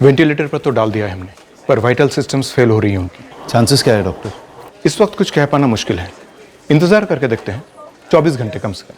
Ventilator पर तो डाल दिया है हमने, पर वाइटल सिस्टम्स फेल हो रही हैं उनकी। चांसेस क्या है डॉक्टर? इस वक्त कुछ कह पाना मुश्किल है, इंतजार करके देखते हैं 24 घंटे कम से कम।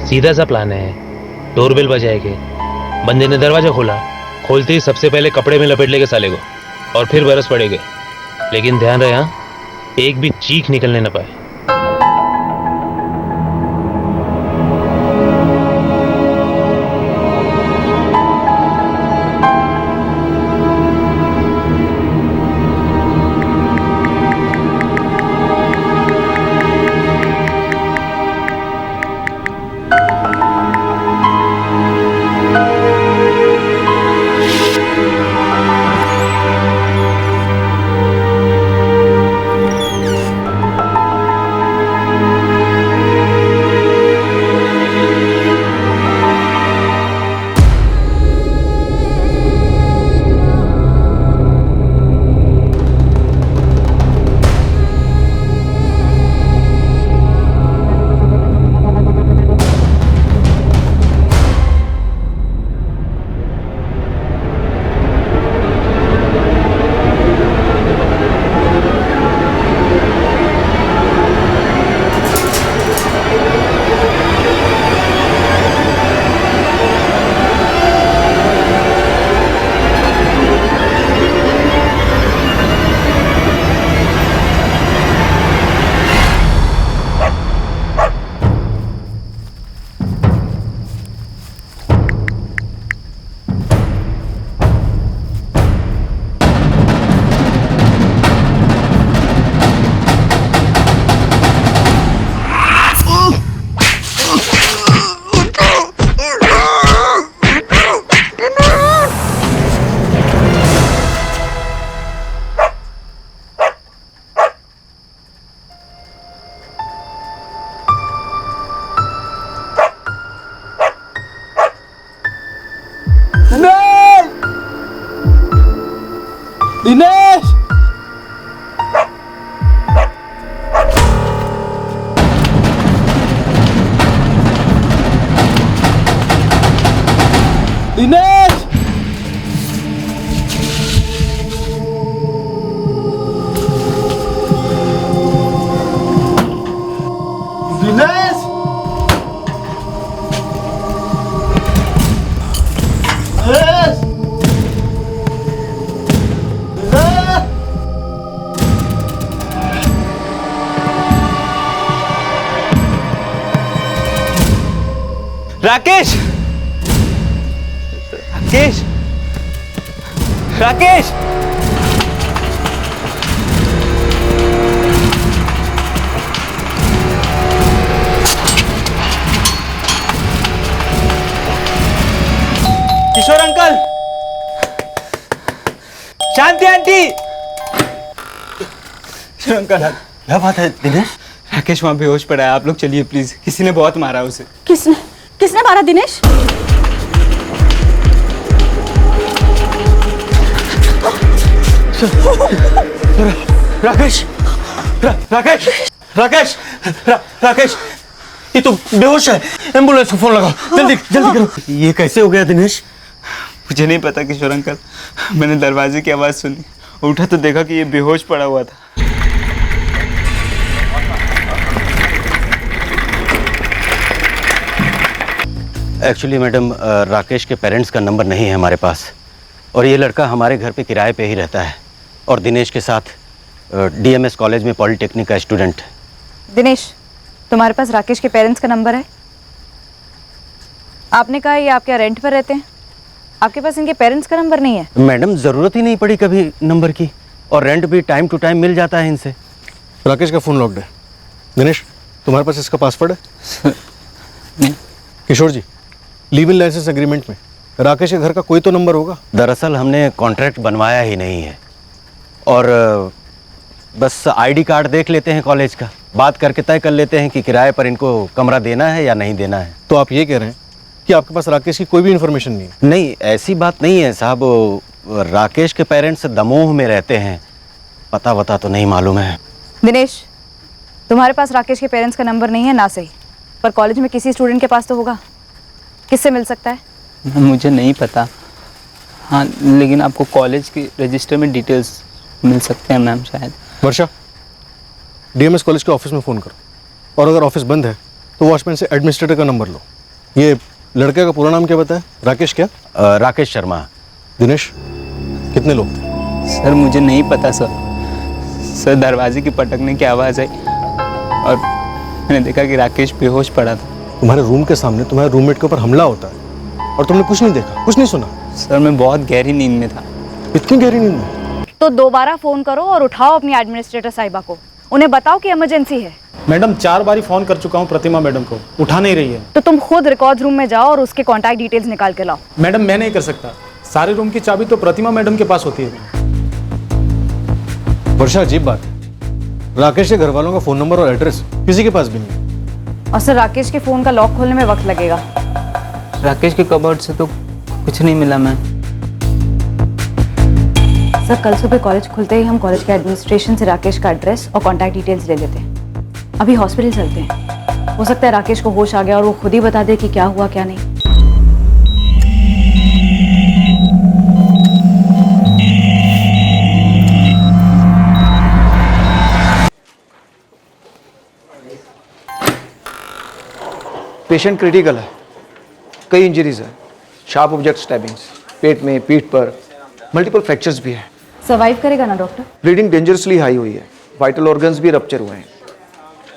सीधा सा प्लान है। डोरबेल बजाएंगे, बंदे ने दरवाजा खोला, खोलते ही सबसे पहले कपड़े में लपेट लेंगे साले को और फिर बरस पड़ेंगे। लेकिन ध्यान रहे, हाँ, एक भी चीख निकलने न पाए। दिनेश! दिनेश! दिनेश! राकेश! राकेश! राकेश! किशोर अंकल! शांति आंटी! किशोर अंकल! क्या बात है दिनेश? राकेश वहां बेहोश पड़ा है, आप लोग चलिए प्लीज, किसी ने बहुत मारा उसे। किसने मारा दिनेश? राकेश! राकेश! राकेश! राकेश! ये तो बेहोश है, एम्बुलेंस को फोन लगाओ, जल्दी जल्दी करो। ये कैसे हो गया दिनेश? मुझे नहीं पता किशोर अंकल, मैंने दरवाजे की आवाज सुनी, उठा तो देखा कि ये बेहोश पड़ा हुआ था। एक्चुअली मैडम राकेश के पेरेंट्स का नंबर नहीं है हमारे पास, और ये लड़का हमारे घर पे किराए पे ही रहता है, और दिनेश के साथ डीएमएस कॉलेज में पॉलिटेक्निक का स्टूडेंट। दिनेश, तुम्हारे पास राकेश के पेरेंट्स का नंबर है? आपने कहा ये आपके रेंट पर रहते हैं, आपके पास इनके पेरेंट्स का नंबर नहीं है? मैडम ज़रूरत ही नहीं पड़ी कभी नंबर की, और रेंट भी टाइम टू टाइम मिल जाता है इनसे। राकेश का फ़ोन लॉक्ड है। दिनेश, तुम्हारे पास इसका पासवर्ड है? नहीं। किशोर जी, लीव इन लाइसेंस एग्रीमेंट में राकेश के घर का कोई तो नंबर होगा। दरअसल हमने कॉन्ट्रैक्ट बनवाया ही नहीं है, और बस आईडी कार्ड देख लेते हैं कॉलेज का, बात करके तय कर लेते हैं कि किराए पर इनको कमरा देना है या नहीं देना है। तो आप ये कह रहे हैं कि आपके पास राकेश की कोई भी इन्फॉर्मेशन नहीं है? नहीं, ऐसी बात नहीं है साहब, राकेश के पेरेंट्स दमोह में रहते हैं, पता वता तो नहीं मालूम है। दिनेश, तुम्हारे पास राकेश के पेरेंट्स का नंबर नहीं है ना सही, पर कॉलेज में किसी स्टूडेंट के पास तो होगा। किससे मिल सकता है? मुझे नहीं पता। हाँ, लेकिन आपको कॉलेज की रजिस्टर में डिटेल्स मिल सकते हैं मैम शायद। वर्षा, डीएमएस कॉलेज के ऑफिस में फ़ोन करो, और अगर ऑफिस बंद है तो वॉचमैन से एडमिनिस्ट्रेटर का नंबर लो। ये लड़के का पूरा नाम क्या बताया? राकेश क्या? राकेश शर्मा। दिनेश, कितने लोग थे? सर मुझे नहीं पता सर, दरवाजे की पटकने की आवाज़ आई और मैंने देखा कि राकेश बेहोश पड़ा था। तुम्हारे रूम के सामने तुम्हारे रूममेट के ऊपर हमला होता है और तुमने कुछ नहीं देखा, कुछ नहीं सुना? सर मैं बहुत गहरी नींद में था। इतनी गहरी नींद में? तो दोबारा फ़ोन करो और उठाओ अपनी एडमिनिस्ट्रेटर साहिबा को, उन्हें बताओ कि इमरजेंसी है। मैडम 4 बार फ़ोन कर चुका हूँ प्रतिमा मैडम को, उठा नहीं रही है। तो तुम खुद रिकॉर्ड रूम में जाओ और उसके कॉन्टैक्ट डिटेल्स निकाल के लाओ। मैडम मैं नहीं कर सकता, सारे रूम की चाबी तो प्रतिमा मैडम के पास होती है। वर्षा, अजीब बात है, राकेश के घर वालों का फ़ोन नंबर और एड्रेस किसी के पास भी नहीं। और सर, राकेश के फ़ोन का लॉक खोलने में वक्त लगेगा। राकेश के कबर्ड से तो कुछ नहीं मिला मैम। सर, कल सुबह कॉलेज खुलते ही हम कॉलेज के एडमिनिस्ट्रेशन से राकेश का एड्रेस और कॉन्टैक्ट डिटेल्स ले लेते हैं। अभी हॉस्पिटल चलते हैं, हो सकता है राकेश को होश आ गया और वो खुद ही बता दे कि क्या हुआ क्या नहीं। पेशेंट क्रिटिकल है, कई इंजरीज है, शार्प ऑब्जेक्ट स्टैबिंग्स, पेट में, पीठ पर, मल्टीपल फ्रैक्चर्स भी हैं। सर्वाइव करेगा ना डॉक्टर? ब्लीडिंग डेंजरसली हाई हुई है, वाइटल ऑर्गन्स भी रप्चर हुए हैं।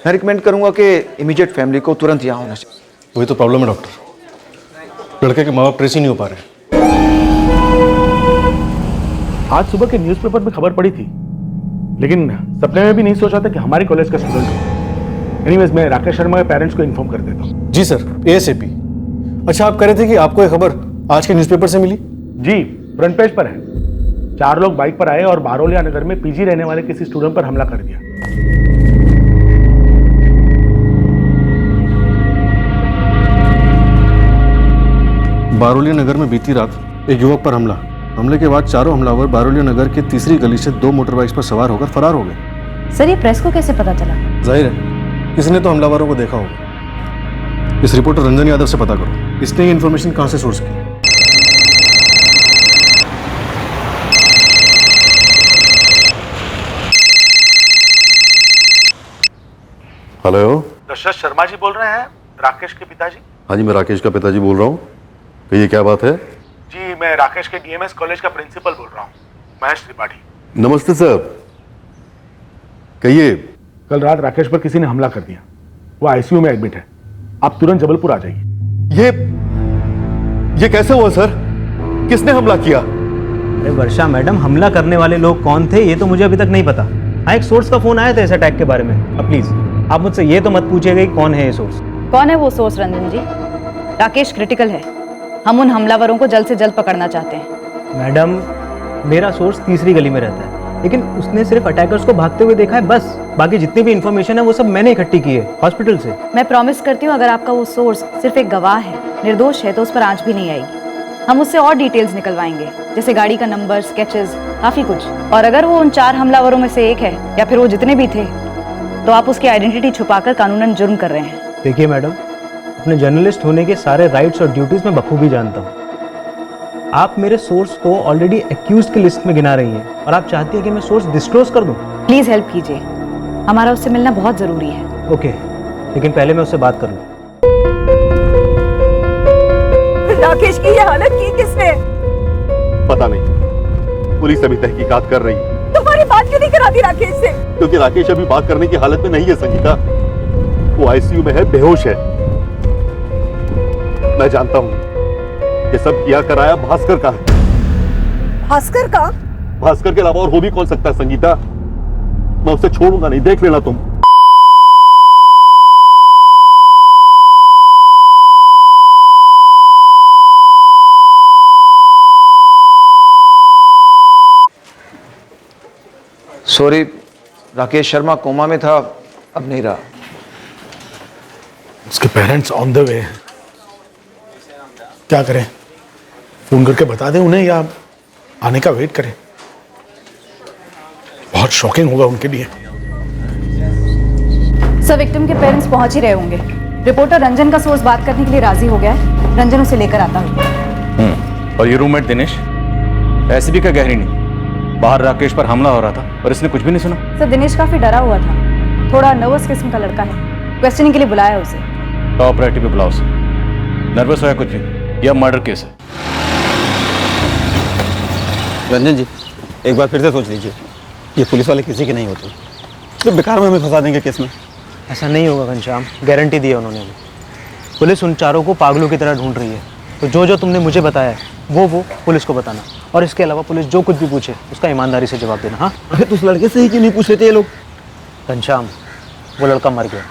मैं रिकमेंड करूंगा कि इमीडिएट फैमिली को तुरंत यहाँ होना चाहिए। वही तो प्रॉब्लम है डॉक्टर, लड़के के माँ बाप ट्रेस ही नहीं हो पा रहे। आज सुबह के न्यूज़पेपर में खबर पड़ी थी, लेकिन सपने में भी नहीं सोचा था कि हमारे कॉलेज का स्टूडेंट है। एनीवेज, मैं राकेश शर्मा के पेरेंट्स को इन्फॉर्म कर देता हूँ। जी सर, ASAP। अच्छा, आप कह रहे थे कि आपको ये खबर आज के न्यूज़पेपर से मिली? जी, फ्रंट पेज पर है। 4 लोग बाइक पर आए और बारोलिया नगर में पीजी रहने वाले किसी स्टूडेंट पर हमला कर दिया। बारोलिया नगर में बीती रात एक युवक पर हमले के बाद चारों हमलावर बारोलिया नगर की तीसरी गली से 2 मोटरबाइक्स पर सवार होकर फरार हो गए। सर, ये प्रेस को कैसे पता चला? जाहिर है किसी ने तो हमलावरों को देखा होगा। इस रिपोर्टर रंजन यादव से पता करो, इसने ये इन्फॉर्मेशन कहाँ से सोर्स की। हेलो, दशरथ शर्मा जी बोल रहे हैं, राकेश के पिताजी? हाँ जी, मैं राकेश का पिताजी बोल रहा हूँ। कहिए क्या बात है? जी, मैं राकेश के डीएमएस कॉलेज का प्रिंसिपल बोल रहा हूँ, महेश त्रिपाठी। नमस्ते सर, कहिए। कल रात राकेश पर किसी ने हमला कर दिया, वो आईसीयू में एडमिट है। आप तुरंत जबलपुर आ जाइए। ये कैसे हुआ सर? किसने हमला किया? अरे वर्षा मैडम, हमला करने वाले लोग कौन थे ये तो मुझे अभी तक नहीं पता। हाँ, एक सोर्स का फोन आया था इस अटैक के बारे में। अब प्लीज आप मुझसे ये तो मत पूछिएगा कि कौन है ये सोर्स। कौन है वो सोर्स रंजन जी? राकेश क्रिटिकल है, हम उन हमलावरों को जल्द से जल्द पकड़ना चाहते हैं। मैडम, मेरा सोर्स तीसरी गली में रहता है, लेकिन उसने सिर्फ अटैकर्स को भागते हुए देखा है बस। बाकी जितनी भी इंफॉर्मेशन है वो सब मैंने इकट्ठी की है हॉस्पिटल से। मैं प्रॉमिस करती हूँ, अगर आपका वो सोर्स सिर्फ एक गवाह है, निर्दोष है, तो उस पर आंच भी नहीं आएगी। हम उससे और डिटेल्स निकलवाएंगे, जैसे गाड़ी का नंबर, स्केचेस, काफी कुछ। और अगर वो उन 4 हमलावरों में से एक है या फिर वो जितने भी थे, तो आप उसकी आइडेंटिटी छुपाकर कानूनन जुर्म कर रहे हैं। देखिए मैडम, अपने जर्नलिस्ट होने के सारे राइट्स और ड्यूटीज में बखूबी जानता हूँ। आप मेरे सोर्स को ऑलरेडी एक्यूज्ड की लिस्ट में गिना रही हैं और आप चाहती हैं कि मैं सोर्स डिस्क्लोज कर दूं। प्लीज हेल्प कीजिए, हमारा उससे मिलना बहुत जरूरी है। ओके, लेकिन पहले मैं उससे बात कर लूँ। राकेश की ये हालत की किसने? पता नहीं, पुलिस अभी तहकीकात कर रही है। तुम्हारी बात क्यों नहीं कराती राकेश से? क्योंकि राकेश अभी बात करने की हालत में नहीं है संगीता। वो आईसीयू में है, बेहोश है। मैं जानता हूँ ये सब किया कराया भास्कर का है। भास्कर का? भास्कर के अलावा और हो भी कौन सकता है संगीता? मैं उसे छोड़ूंगा नहीं, देख लेना तुम। सॉरी, राकेश शर्मा कोमा में था, अब नहीं रहा। उसके पेरेंट्स ऑन द वे हैं। क्या करें, फोन करके बता दें उन्हें या आने का वेट करें? बहुत शॉकिंग होगा उनके लिए। सर, विक्टिम के पेरेंट्स पहुंच ही रहे होंगे। रिपोर्टर रंजन का सोर्स बात करने के लिए राजी हो गया है। रंजन उसे लेकर आता हूँ। और ये रूममेट दिनेश ऐसे भी क्या गहरी नहीं, बाहर राकेश पर हमला हो रहा था और इसने कुछ भी नहीं सुना। सर, दिनेश काफी डरा हुआ था, थोड़ा नर्वस किस्म का लड़का है। क्वेश्चनिंग के लिए बुलाया उसे। टॉप प्रायोरिटी पे बुलाओ उसे। नर्वस हो या कुछ भी, यह मर्डर केस है। रंजन जी, एक बार फिर से सोच लीजिए, ये पुलिस वाले किसी के नहीं होते, तो बेकार में हमें फंसा देंगे केस में। ऐसा नहीं होगा घनश्याम, गारंटी दी है उन्होंने भी। पुलिस उन चारों को पागलों की तरह ढूंढ रही है, तो जो जो तुमने मुझे बताया है वो पुलिस को बताना, और इसके अलावा पुलिस जो कुछ भी पूछे उसका ईमानदारी से जवाब देना। हाँ, अरे तो उस लड़के से ही क्यों नहीं पूछ लेते ये लोग? घनश्याम, वो लड़का मर गया।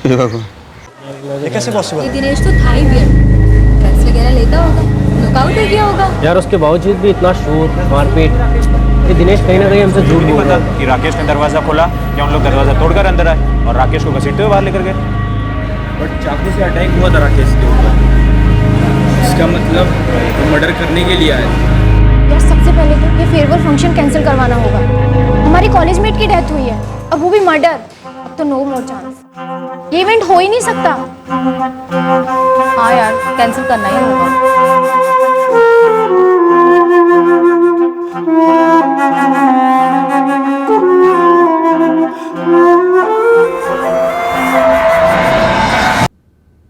ये कैसे पॉसिबल? ये दिनेश तो था ही वियर्ड, ड्रग्स वगैरह लेता होगा, नॉकआउट हो गया होगा। यार उसके बावजूद भी इतना शोर मारपीट, ये दिनेश कहीं ना कहीं हमसे झूठ बोल रहा है कि राकेश ने दरवाजा खोला या उन लोग दरवाजा तोड़कर अंदर आए और राकेश को घसीटते हुए बाहर लेकर गए। बट चाकू से अटैक हुआ था राकेश के ऊपर, इसका मतलब वो मर्डर करने के लिए आया था। यार सबसे पहले तो ये फेयरवेल फंक्शन कैंसिल करवाना होगा। हमारी कॉलेजमेट की डेथ हुई है, अब वो भी मर्डर। अब तो नो मोर चांस, ये इवेंट हो ही नहीं सकता। हाँ यार, कैंसिल करना ही होगा।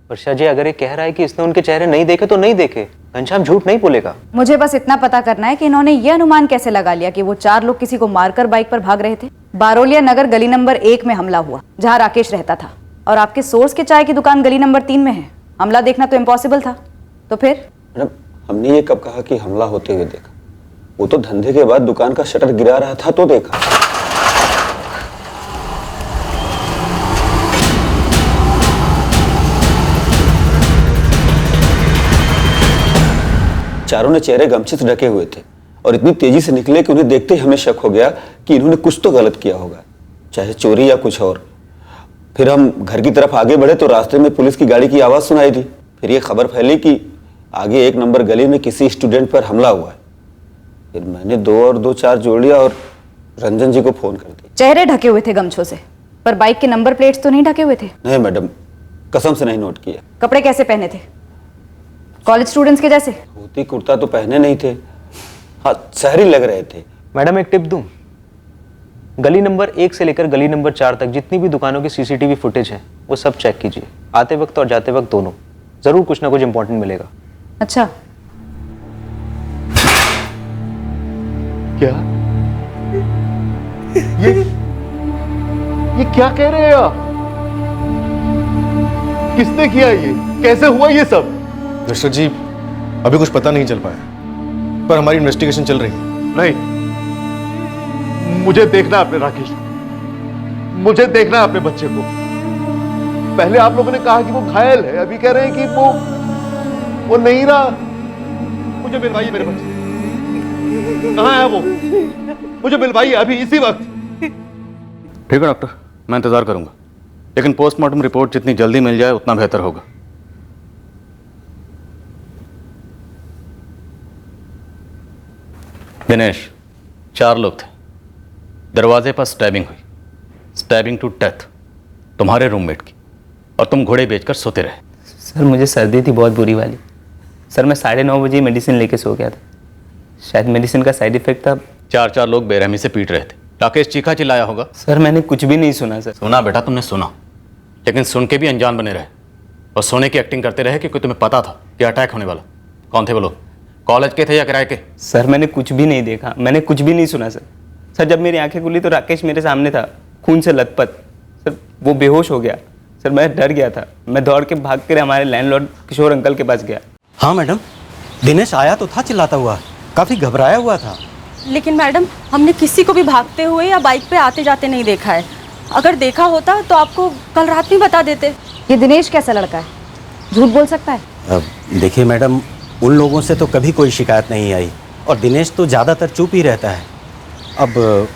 वर्षा जी, अगर ये कह रहा है कि इसने उनके चेहरे नहीं देखे तो नहीं देखे। घनश्याम झूठ नहीं बोलेगा। मुझे बस इतना पता करना है कि इन्होंने ये अनुमान कैसे लगा लिया कि वो चार लोग किसी को मारकर बाइक पर भाग रहे थे। बारोलिया नगर गली नंबर 1 में हमला हुआ, जहां राकेश रहता था, और आपके सोर्स के चाय की दुकान गली नंबर 3 में है। हमला देखना तो इम्पॉसिबल था, तो फिर? मैडम, हमने ये कब कहा कि हमला होते हुए देखा? वो तो धंधे के बाद दुकान का शटर गिरा रहा था तो देखा। चारों ने चेहरे गमछे से ढके हुए थे और इतनी तेजी से निकले कि उन्हें देखते ही हमें शक हो गया कि इन्होंने कुछ तो गलत किया होगा, चाहे चोरी या कुछ और। फिर हम घर की तरफ आगे बढ़े तो रास्ते में पुलिस की गाड़ी की आवाज़ सुनाई दी। फिर ये खबर फैली कि आगे 1 नंबर गली में किसी स्टूडेंट पर हमला हुआ है। फिर मैंने 2 और 2 4 जोड़ लिया और रंजन जी को फोन कर दिया। चेहरे ढके हुए थे गमछों से, पर बाइक के नंबर प्लेट्स तो नहीं ढके हुए थे। नहीं मैडम, कसम से नहीं नोट किया। कपड़े कैसे पहने थे? कॉलेज स्टूडेंट्स के जैसे? धोती कुर्ता तो पहने नहीं थे, हाँ शहरी लग रहे थे। मैडम, एक टिप दूं? गली नंबर 1 से लेकर गली नंबर 4 तक जितनी भी दुकानों की सीसीटीवी फुटेज है वो सब चेक कीजिए, आते वक्त और जाते वक्त दोनों। जरूर कुछ ना कुछ इंपॉर्टेंट मिलेगा। अच्छा, क्या ये क्या कह रहे हैं आप? किसने किया ये? कैसे हुआ ये सब? मिस्टर जी, अभी कुछ पता नहीं चल पाया, पर हमारी इन्वेस्टिगेशन चल रही है। नहीं, मुझे देखना अपने राकेश को, मुझे देखना अपने बच्चे को। पहले आप लोगों ने कहा कि वो घायल है, अभी कह रहे हैं कि वो नहीं रहा। मुझे मिलवाइए मेरे बच्चे, कहाँ है वो? मुझे मिलवाइए अभी, इसी वक्त। ठीक है डॉक्टर, मैं इंतजार करूंगा, लेकिन पोस्टमार्टम रिपोर्ट जितनी जल्दी मिल जाए उतना बेहतर होगा। दिनेश, 4 लोग थे, दरवाजे पर स्टैबिंग हुई, स्टैबिंग टू डेथ तुम्हारे रूममेट की, और तुम घोड़े बेचकर सोते रहे। सर मुझे सर्दी थी बहुत बुरी वाली। सर मैं 9:30 बजे मेडिसिन लेके सो गया था, शायद मेडिसिन का साइड इफेक्ट था। 4 लोग बेरहमी से पीट रहे थे। राकेश चीखा चिल्लाया होगा। सर मैंने कुछ भी नहीं सुना सर। सुना बेटा, तुमने सुना, लेकिन सुन के भी अनजान बने रहे। और सोने की एक्टिंग करते रहे क्योंकि तुम्हें पता था कि अटैक होने वाला। कौन थे बोलो? कॉलेज के थे या किराए के? सर मैंने कुछ भी नहीं देखा, मैंने कुछ भी नहीं सुना सर। सर जब मेरी आंखें खुली तो राकेश मेरे सामने था, खून से लथपथ। सर वो बेहोश हो गया। सर मैं डर गया था, मैं दौड़ के भाग कर हमारे लैंडलॉर्ड किशोर अंकल के पास गया। हाँ मैडम, दिनेश आया तो था चिल्लाता हुआ, काफ़ी घबराया हुआ था। लेकिन मैडम हमने किसी को भी भागते हुए या बाइक पे आते जाते नहीं देखा है। अगर देखा होता तो आपको कल रात में बता देते। ये दिनेश कैसा लड़का है, झूठ बोल सकता है? अब देखिए मैडम, उन लोगों से तो कभी कोई शिकायत नहीं आई और दिनेश तो ज़्यादातर चुप ही रहता है। अब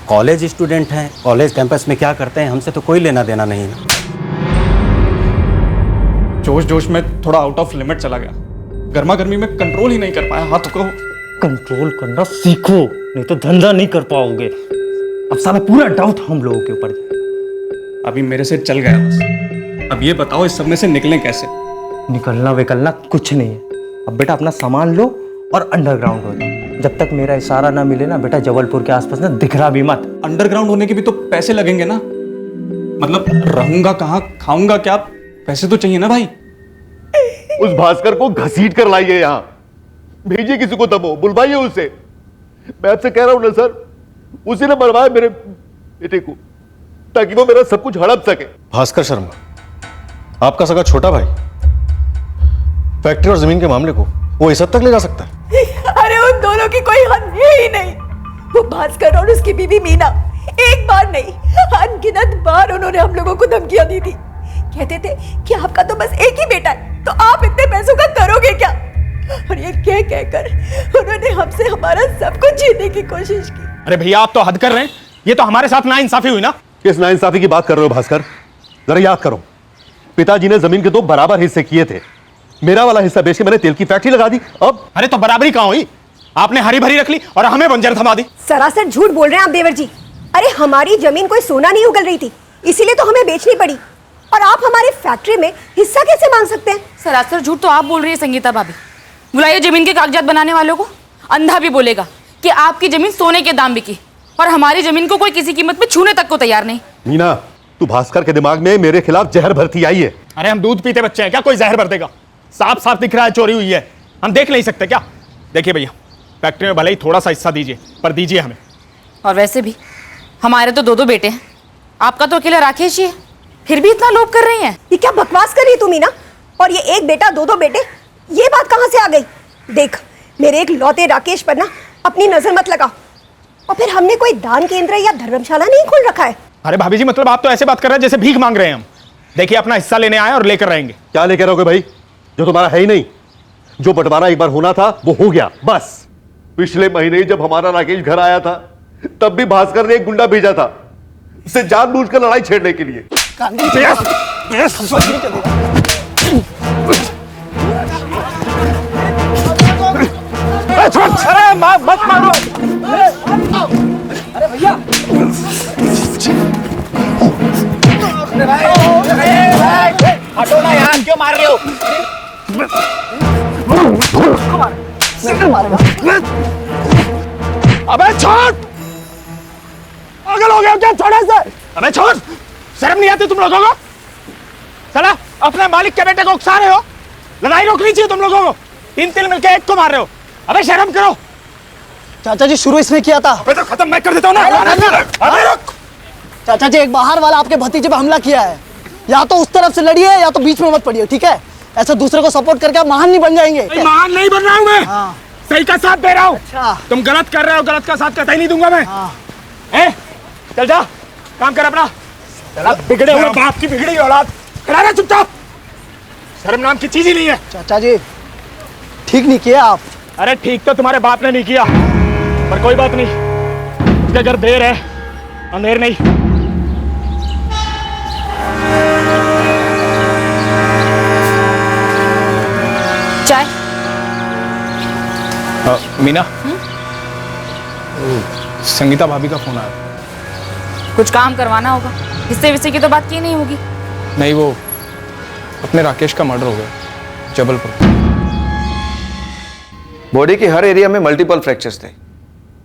कॉलेज स्टूडेंट हैं, कॉलेज कैंपस में क्या करते हैं हमसे तो कोई लेना देना नहीं। जोश जोश में थोड़ा आउट ऑफ लिमिट चला गया, गर्मा गर्मी में कंट्रोल ही नहीं कर पाया हाथ को। कंट्रोल करना सीखो, नहीं तो धंधा नहीं कर पाओगे। अब साला पूरा डाउट हम लोगों के ऊपर। अभी मेरे से चल गया बस। अब ये बताओ इस सब में से निकलें कैसे? निकलना विकलना कुछ नहीं है। अब बेटा अपना सामान लो और अंडरग्राउंड हो जाओ। जब तक मेरा इशारा ना मिले ना बेटा, जबलपुर के आसपास ना दिखरा भी मत। अंडरग्राउंड होने के भी तो पैसे लगेंगे ना, मतलब रहूंगा कहाँ, खाऊंगा क्या, पैसे तो चाहिए ना भाई। उस भास्कर को घसीट कर लाइए यहाँ, भेजिए किसी को दबो, बुलवाइए उसे। मैं आपसे कह रहा हूं ना सर, उसी ने मरवाया मेरे बेटे को ताकि वो मेरा सब कुछ हड़प सके। भास्कर शर्मा, आपका सगा छोटा भाई, फैक्ट्री और जमीन के मामले को वो इस हद तक ले जा सकता है? अरे उन दोनों की कोई हद है ही नहीं। वो भास्कर और उसकी बीवी मीना एक बार नहीं अनगिनत बार उन्होंने हम लोगों को धमकियां दी थी। कहते थे कि आपका तो बस एक ही बेटा है, तो आप इतने पैसों का करोगे क्या? और ये कह कहकर उन्होंने हमसे हमारा सब कुछ छीनने की कोशिश की। अरे भैया आप तो हद कर रहे हैं, ये तो हमारे साथ नाइंसाफी हुई ना। किस नाइंसाफी की बात कर रहे हो भास्कर? जरा याद करो, पिताजी ने जमीन के 2 बराबर हिस्से किए थे। मेरा वाला हिस्सा बेच के मैंने तेल की फैक्ट्री लगा दी। अब अरे तो बराबरी कहां हुई? आपने हरी भरी रख ली और हमें बंजर थमा दी। सरासर झूठ बोल रहे हैं आप देवर जी। अरे हमारी जमीन कोई सोना नहीं उगल रही थी, इसीलिए तो हमें बेचनी पड़ी। और आप हमारी फैक्ट्री में हिस्सा कैसे मांग सकते हैं? सरासर झूठ तो आप बोल रही है संगीता भाभी। बुलाइए जमीन के कागजात बनाने वालों को। अंधा भी बोलेगा कि आपकी जमीन सोने के दाम बिकी और हमारी जमीन को कोई किसी कीमत पे छूने तक को तैयार नहीं। मीना, तू भास्कर के दिमाग में मेरे खिलाफ जहर भरती आई है। अरे हम दूध पीते बच्चे हैं क्या, कोई जहर भर देगा? साफ साफ दिख रहा है चोरी हुई है, हम देख नहीं सकते क्या? देखिए भैया, फैक्ट्री में भले ही थोड़ा सा हिस्सा दीजिए, पर दीजिए हमें। और वैसे भी हमारे तो 2-2 बेटे हैं, आपका तो अकेला राकेश ही है, फिर भी इतना लोभ कर रही हैं। ये क्या बकवास कर रही है तू मीना? और ये एक बेटा 2-2 बेटे, ये बात कहाँ से आ गई? देख, मेरे एक लौते राकेश पर ना अपनी नजर मत लगा। और फिर हमने कोई दान केंद्र या धर्मशाला नहीं खोल रखा है। अरे भाभी जी, मतलब आप तो ऐसे बात कर रहे हैं जैसे भीख मांग रहे हैं हम। देखिए अपना हिस्सा लेने आए और लेकर रहेंगे। क्या लेकर रहोगे भाई, जो तुम्हारा है ही नहीं? जो बंटवारा एक बार होना था वो हो गया बस। पिछले महीने जब हमारा राकेश घर आया था, तब भी भास्कर ने एक गुंडा भेजा था उसे जानबूझकर लड़ाई छेड़ने के लिए। अरे मत मारो। अरे भैया, हटो ना यार, क्यों मार रहे हो? अबे छोड़, पागल हो गया क्या? छोड़े से। अबे छोड़, शर्म नहीं आती तुम लोगों को? साला अपने मालिक के बेटे को उकसा रहे हो। लड़ाई रोकनी चाहिए तुम लोगों को, 3 मिलके एक को मार रहे हो। अबे शर्म करो। चाचा जी शुरू इसने किया था। अबे तो खत्म मैं कर देता हूँ ना। अबे रुक। चाचा जी एक बाहर वाला आपके भतीजे पे हमला किया है, या तो उस तरफ से लड़िए या तो बीच में मत पड़िए, ठीक है? ऐसे दूसरे को सपोर्ट करके आप महान नहीं बन जाएंगे। महान नहीं बन रहा हूँ मैं। सही का साथ दे रहा हूँ। अच्छा। तुम गलत कर रहे हो, गलत का साथ कतई नहीं दूंगा मैं। चल जा, काम कर अपना। बिगड़े हो बाप की बिगड़ी औलाद, खड़ा रह चुपचाप। शर्म नाम की चीज ही नहीं है। चाचा जी ठीक नहीं किया आप। अरे ठीक तो तुम्हारे बाप ने नहीं किया, पर कोई बात नहीं, उसके घर देर है अंधेर नहीं। चाय। मीना, संगीता भाभी का फोन आया। कुछ काम करवाना होगा, हिस्से विस्से की तो बात की नहीं होगी। नहीं, वो अपने राकेश का मर्डर हो गया जबलपुर। बॉडी के हर एरिया में मल्टीपल फ्रैक्चर्स थे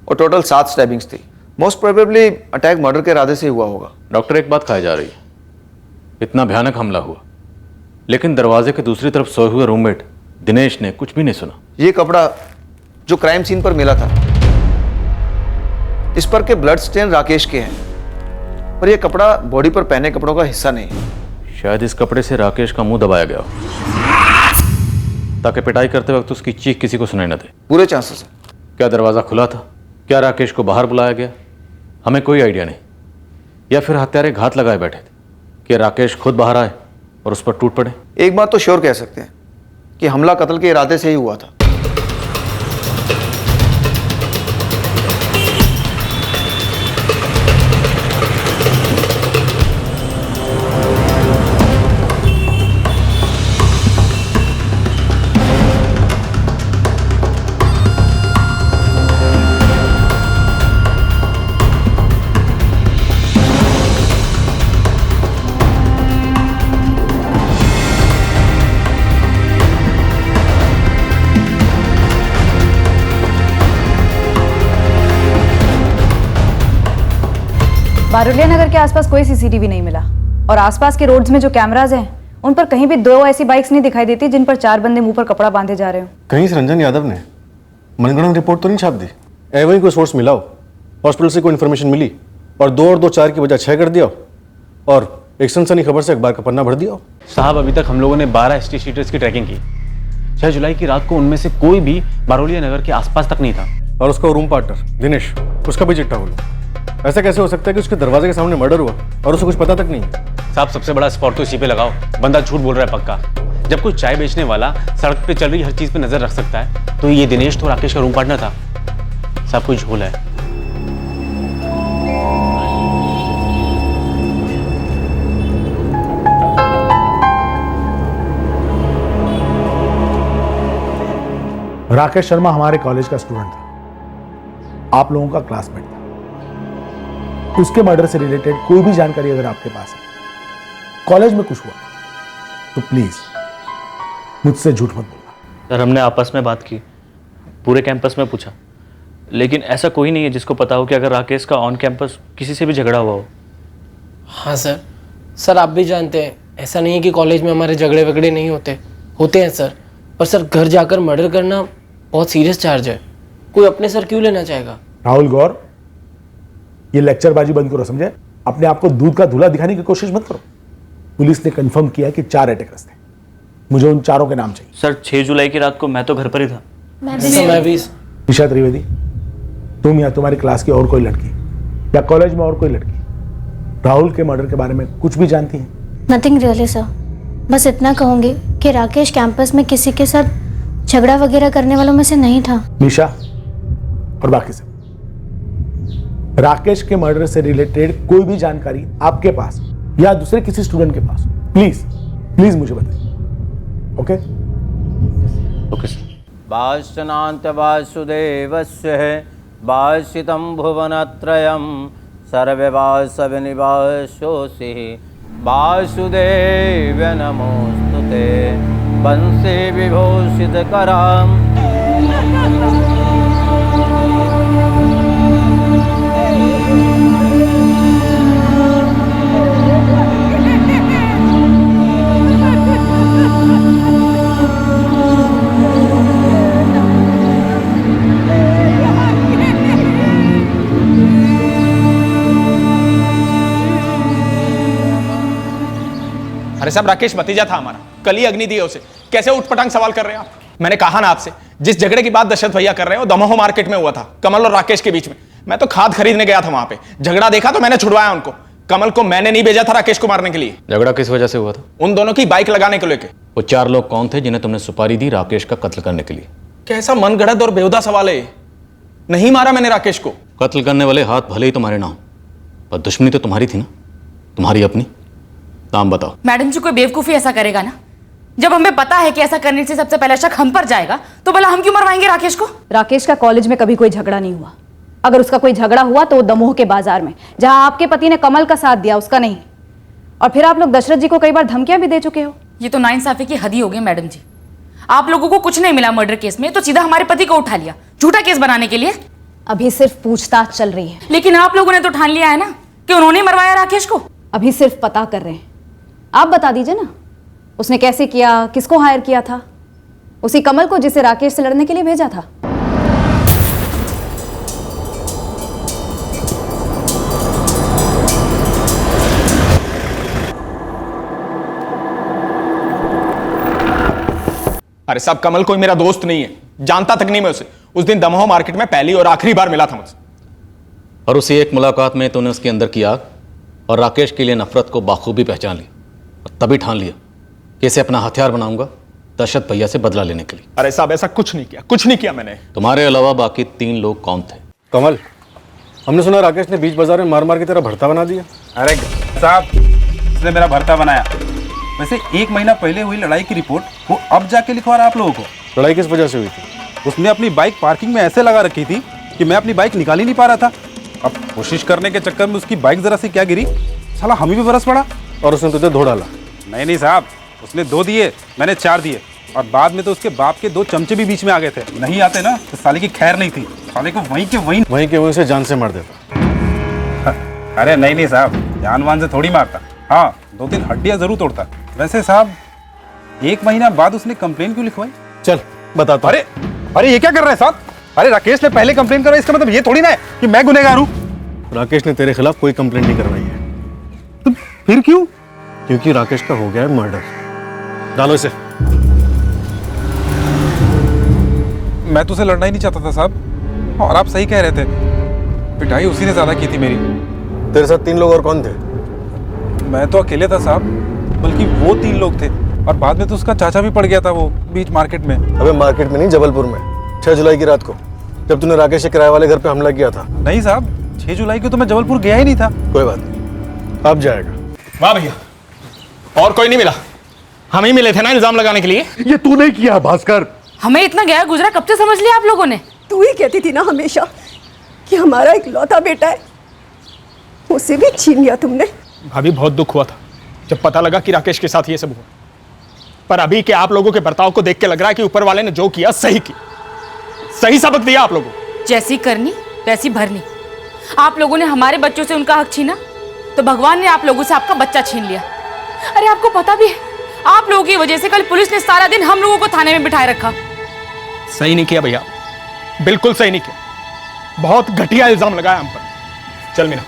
और टोटल 7 स्टैबिंग्स थी। मोस्ट प्रोबेबली अटैक मर्डर के इरादे से हुआ होगा। डॉक्टर, एक बात कही जा रही है, इतना भयानक हमला हुआ लेकिन दरवाजे के दूसरी तरफ सोए हुए रूममेट दिनेश ने कुछ भी नहीं सुना। ये कपड़ा जो क्राइम सीन पर मिला था, इस पर के ब्लड स्टेन राकेश के हैं, पर यह कपड़ा बॉडी पर पहने कपड़ों का हिस्सा नहीं है। शायद इस कपड़े से राकेश का मुंह दबाया गया हो, ताकि पिटाई करते वक्त उसकी चीख किसी को सुनाई न दे। पूरे चांसेस हैं। क्या दरवाजा खुला था? क्या राकेश को बाहर बुलाया गया? हमें कोई आइडिया नहीं। या फिर हत्यारे घात लगाए बैठे थे कि राकेश खुद बाहर आए और उस पर टूट पड़े। एक बात तो श्योर कह सकते हैं कि हमला कत्ल के इरादे से ही हुआ था। बारुलिया नगर के आसपास कोई सीसीटीवी नहीं मिला और आसपास के रोड्स में जो कैमराज हैं उन पर कहीं भी 2 ऐसी बाइक्स नहीं दिखाई देती जिन पर 4 बंदे मुंह पर कपड़ा बांधे जा रहे हो। कहीं से रंजन यादव ने मनगढ़ंत रिपोर्ट तो नहीं छाप दी? वहीं कोई सोर्स मिला हो, हॉस्पिटल से कोई इन्फॉर्मेशन मिली और 2 और 2 4 की बजाय 6 कर दिया और एक सनसनी खबर से अखबार का पन्ना भर दिया। साहब अभी तक हम लोगों ने 12 एसटी शीटर्स की ट्रैकिंग की। 6 जुलाई की रात को उनमें से कोई भी बारुलिया नगर के आसपास तक नहीं था। और उसका रूम पार्टनर दिनेश, उसका भी चिट्ठा खोलो। ऐसा कैसे हो सकता है कि उसके दरवाजे के सामने मर्डर हुआ और उसे कुछ पता तक नहीं? साहब सबसे बड़ा स्पॉट तो इसी पे लगाओ। बंदा झूठ बोल रहा है पक्का। जब कोई चाय बेचने वाला सड़क पे चल रही हर चीज पे नजर रख सकता है तो ये दिनेश तो राकेश का रूम पार्टनर था। साहब कोई झोल है। राकेश शर्मा हमारे कॉलेज का स्टूडेंट था, आप लोगों का क्लासमेट था। उसके मर्डर से रिलेटेड कोई भी जानकारी अगर आपके पास है, कॉलेज में कुछ हुआ तो प्लीज मुझसे झूठ मत बोलना। सर हमने आपस में बात की, पूरे कैंपस में पूछा, लेकिन ऐसा कोई नहीं है जिसको पता हो कि अगर राकेश का ऑन कैंपस किसी से भी झगड़ा हुआ हो। हाँ सर आप भी जानते हैं ऐसा नहीं है कि कॉलेज में हमारे झगड़े वगड़े नहीं होते हैं सर। और सर घर जाकर मर्डर करना बहुत सीरियस चार्ज है, कोई अपने सर क्यों लेना चाहेगा? राहुल गौर, ये लेक्चरबाजी बंद करो, समझे? अपने आप को दूध का धुला दिखाने की कोशिश मत करो। पुलिस ने कंफर्म किया कि 4 अटैकर्स थे। मुझे उन 4 के नाम चाहिए। सर 6 जुलाई की रात को मैं तो घर पर ही था। मैं भी। ईशा त्रिवेदी, तुम या तुम्हारी क्लास की और कोई लड़की या कॉलेज में और कोई लड़की राहुल के मर्डर के बारे में कुछ भी जानती है? नथिंग रियली सर, बस इतना कहूंगी कि राकेश कैंपस में किसी के साथ झगड़ा वगैरह करने वालों में से नहीं था। निशा और बाकी सब, राकेश के मर्डर से रिलेटेड कोई भी जानकारी आपके पास या दूसरे किसी स्टूडेंट के पास, प्लीज मुझे बताइए। Okay sir. वासनांत वासुदेवस्य वासितं भुवनत्रयं सर्ववास विनिवासोऽसि वासुदेव नमोस्तुते वंशे विभूषितकराम्। अरे साहब राकेश भतीजा था हमारा, कल ही अग्नि दी है उसे, कैसे उठपटांग सवाल कर रहे हैं आप? मैंने कहा ना आपसे, जिस झगड़े की बात दशरथ भैया कर रहे हो दमोह मार्केट में हुआ था, कमल और राकेश के बीच में। मैं तो खाद खरीदने गया था वहां पे, झगड़ा देखा तो मैंने छुड़वाया उनको। कमल को मैंने नहीं भेजा था राकेश को मारने के लिए। झगड़ा किस वजह से हुआ था? उन दोनों की बाइक लगाने को लेकर। वो 4 लोग कौन थे जिन्हें तुमने सुपारी दी राकेश का कत्ल करने के लिए? कैसा मनगढ़ंत और बेहुदा सवाल है। नहीं मारा मैंने राकेश को। कत्ल करने वाले हाथ भले ही तुम्हारे ना हो, पर दुश्मनी तो तुम्हारी थी ना, तुम्हारी अपनी। नाम बताओ। मैडम जी कोई बेवकूफी ऐसा करेगा ना? जब हमें पता है कि ऐसा करने से सबसे पहला शक हम पर जाएगा तो भला हम क्यों मरवाएंगे राकेश को? राकेश का कॉलेज में कभी कोई झगड़ा नहीं हुआ। अगर उसका कोई झगड़ा हुआ तो वो दमोह के बाजार में, जहां आपके पति ने कमल का साथ दिया, उसका नहीं। और फिर आप लोग दशरथ जी को कई बार धमकियां भी दे चुके हो। ये तो नाइंसाफी की हद ही हो गई मैडम जी। आप लोगों को कुछ नहीं मिला मर्डर केस में तो सीधा हमारे पति को उठा लिया झूठा केस बनाने के लिए। अभी सिर्फ पूछताछ चल रही है। लेकिन आप लोगों ने तो ठान लिया है ना कि उन्होंने मरवाया राकेश को। अभी सिर्फ पता कर रहे हैं। आप बता दीजिए ना, क्या उन्होंने मर्डर किया? लेकिन आप लोगों ने तो ठान लिया है ना कि उन्होंने मरवाया राकेश को। अभी सिर्फ पता कर रहे हैं, आप बता दीजिए ना। उसने कैसे किया, किसको हायर किया था? उसी कमल को जिसे राकेश से लड़ने के लिए भेजा था। अरे साहब, कमल कोई मेरा दोस्त नहीं है, जानता तक नहीं मैं उसे। उस दिन दमोह मार्केट में पहली और आखिरी बार मिला था मुझसे। और उसी एक मुलाकात में तूने उसके अंदर की आग और राकेश के लिए नफरत को बाखूबी पहचान ली और तभी ठान लिया कि इसे अपना हथियार बनाऊंगा दशरथ भैया से बदला लेने के लिए। अरे साहब, ऐसा कुछ नहीं किया, कुछ नहीं किया मैंने। तुम्हारे अलावा बाकी 3 लोग कौन थे? कमल, हमने सुना राकेश ने बीच बाजार में मार मार की तरह भरता बना दिया। अरे साहब, इसने मेरा भरता बनाया। वैसे 1 महीना पहले हुई लड़ाई की रिपोर्ट वो अब जाके लिखवा रहा आप लोगों को। लड़ाई किस वजह से हुई थी? उसने अपनी बाइक पार्किंग में ऐसे लगा रखी थी कि मैं अपनी बाइक निकाल ही नहीं पा रहा था। अब कोशिश करने के चक्कर में उसकी बाइक जरा सी क्या गिरी, साला हम ही भी बरस पड़ा। और उसने तुझे धो डाला? नहीं साहब, उसने 2 दिए, मैंने 4 दिए। और बाद में तो उसके बाप के 2 चमचे भी बीच में आ गए थे। नहीं आते ना तो साले की खैर नहीं थी। साले को वहीं के वहीं से जान से मार देता। अरे नहीं साहब, जान वान से थोड़ी मारता। हाँ, 2-3 हड्डियां जरूर तोड़ता। वैसे साहब, 1 महीना बाद उसने कंप्लेन क्यों लिखवाई? चल बताता। अरे ये क्या कर रहा है साहब? अरे राकेश ने पहले कंप्लेन करवाई, इसका मतलब ये थोड़ी ना है कि मैं गुनहगार हूं। राकेश ने तेरे खिलाफ कोई कंप्लेंट नहीं करवाई है। तो फिर क्यों? क्योंकि राकेश का हो गया है मर्डर। डालो इसे। मैं तो उसे लड़ना ही नहीं चाहता था साहब, और आप सही कह रहे थे। पिटाई उसी ने ज्यादा की थी मेरी। तेरे साथ 3 लोग और कौन थे? मैं तो अकेले था साहब, बल्कि वो 3 लोग थे। और बाद में तो उसका चाचा भी पड़ गया था वो बीच मार्केट में। अबे मार्केट में नहीं, जबलपुर में 6 जुलाई की रात को, जब तूने राकेश के किराए वाले घर पे हमला किया था। नहीं साहब, 6 जुलाई को तो मैं जबलपुर गया ही नहीं था। कोई बात नहीं, अब जाएगा। वाह भैया, और कोई नहीं मिला? हम ही मिले थे ना इल्जाम लगाने के लिए। ये तू नहीं किया भास्कर। हमें इतना गया गुजरा कब से समझ लिया आप लोगों ने? तू ही कहती थी ना हमेशा कि हमारा एक लौता बेटा है, उसे भी छीन लिया तुमने। भाभी, बहुत दुख हुआ था जब पता लगा कि राकेश के साथ ये सब हुआ। पर अभी के आप लोगों के बर्ताव को देख के लग रहा है कि ऊपर वाले ने जो किया सही किया, सही सबक दिया आप लोगों को। जैसी करनी वैसी भरनी। आप लोगों ने हमारे बच्चों से उनका हक छीना तो भगवान ने आप लोगों से आपका बच्चा छीन लिया। अरे आपको पता भी है, आप लोगों की वजह से कल पुलिस ने सारा दिन हम लोगों को थाने में बिठाए रखा। सही नहीं किया भैया, बिल्कुल सही नहीं किया। बहुत घटिया इल्जाम लगाया हम पर। चल मीना।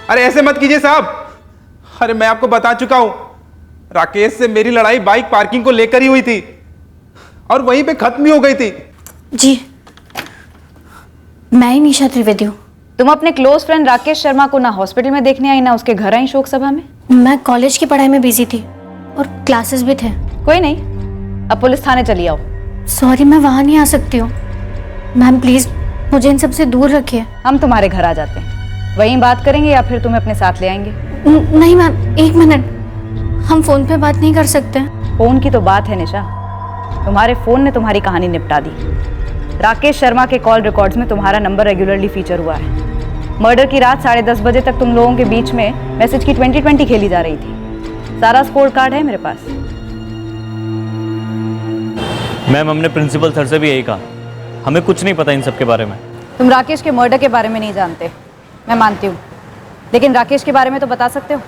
अरे ऐसे मत कीजिए साहब। अरे मैं आपको बता चुका हूं, राकेश से मेरी लड़ाई बाइक पार्किंग को लेकर ही हुई थी और वहीं पे खत्म ही हो गई थी। जी, मैं ही निशा त्रिवेदी हूँ। तुम अपने क्लोज फ्रेंड राकेश शर्मा को ना हॉस्पिटल में देखने आई ना उसके घर आई शोक सभा में? मैं कॉलेज की पढ़ाई में बिजी थी और क्लासेस भी थे। कोई नहीं, अब पुलिस थाने चली आओ। सॉरी, मैं वहाँ नहीं आ सकती हूँ। मैम प्लीज मुझे इन सब से दूर रखिए। हम तुम्हारे घर आ जाते हैं, वहीं बात करेंगे या फिर तुम्हें अपने साथ ले आएंगे? नहीं मैम, 1 मिनट, हम फोन पे बात नहीं कर सकते? फोन की तो बात है निशा, तुम्हारे फोन ने तुम्हारी कहानी निपटा दी। राकेश शर्मा के कॉल रिकॉर्ड्स में तुम्हारा नंबर रेगुलरली फीचर हुआ है। मर्डर की रात 10:30 बजे तक तुम लोगों के बीच में मैसेज की 20-20 खेली जा रही थी। सारा स्कोर कार्ड है मेरे पास। मैम, हमने प्रिंसिपल सर से भी यही कहा, हमें कुछ नहीं पता इन सब के बारे में। तुम राकेश के मर्डर के बारे में नहीं जानते, मैं मानती हूँ, लेकिन राकेश के बारे में तो बता सकते हो।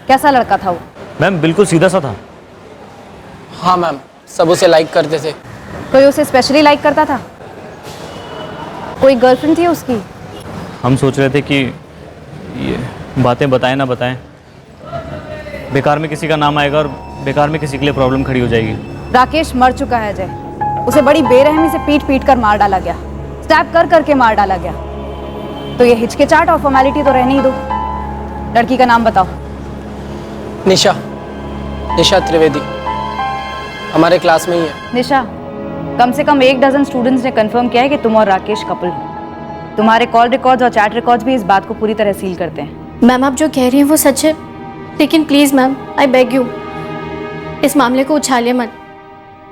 कैसा लड़का था वो? मैम बिल्कुल सीधा सा था। हाँ मैम, सब उसे लाइक करते थे। कोई उसे स्पेशली लाइक करता था? कोई गर्लफ्रेंड थी उसकी? हम सोच रहे थे कि ये बातें बताएं ना बताएं, बेकार में किसी का नाम आएगा और बेकार में किसी के लिए प्रॉब्लम खड़ी हो जाएगी। राकेश मर चुका है अजय, उसे बड़ी बेरहमी से पीट पीट कर मार डाला गया, स्टैब कर करके मार डाला गया। तो ये हिचकिचाहट और फॉर्मेलिटी तो रहने ही दो। लड़की का नाम बताओ। निशा, निशा त्रिवेदी, हमारे क्लास में ही है। निशा, कम से कम 1 डज़न स्टूडेंट्स ने कंफर्म किया है कि तुम और राकेश कपल हो। तुम्हारे कॉल रिकॉर्ड्स और चैट रिकॉर्ड्स भी इस बात को पूरी तरह सील करते हैं। मैम आप जो कह रही हैं वो सच है, लेकिन please ma'am, I beg you, इस मामले को उछालिए मत।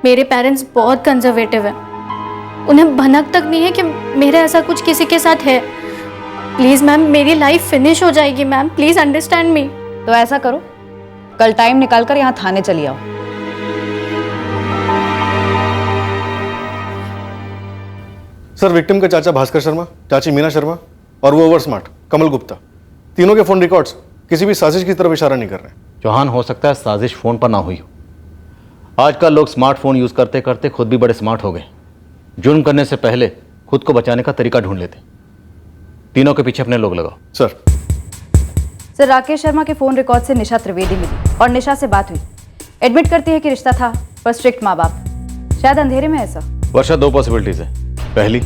मेरे पेरेंट्स बहुत कंजर्वेटिव हैं, उन्हें भनक तक नहीं है कि मेरा ऐसा कुछ किसी के साथ है। प्लीज़ मैम, मेरी लाइफ फिनिश हो जाएगी मैम, प्लीज़ अंडरस्टैंड मी। तो ऐसा करो, कल टाइम निकाल कर यहाँ थाने चली आओ। सर, विक्टिम का चाचा भास्कर शर्मा, चाची मीना शर्मा और वो ओवर स्मार्ट कमल गुप्ता, तीनों के फोन रिकॉर्ड्स किसी भी साजिश की तरफ इशारा नहीं कर रहे। चौहान, हो सकता है साजिश फोन पर ना हुई हो। आजकल लोग स्मार्टफोन यूज करते करते खुद भी बड़े स्मार्ट हो गए। जुर्म करने से पहले खुद को बचाने का तरीका ढूंढ लेते। तीनों के पीछे अपने लोग लगाओ। सर। सर, राकेश शर्मा के फोन रिकॉर्ड से निशा त्रिवेदी मिली और निशा से बात हुई। एडमिट करती है कि रिश्ता था, पर स्ट्रिक्ट माँ बाप, शायद अंधेरे में ऐसा। वर्षा, दो पॉसिबिलिटीज है। पहली,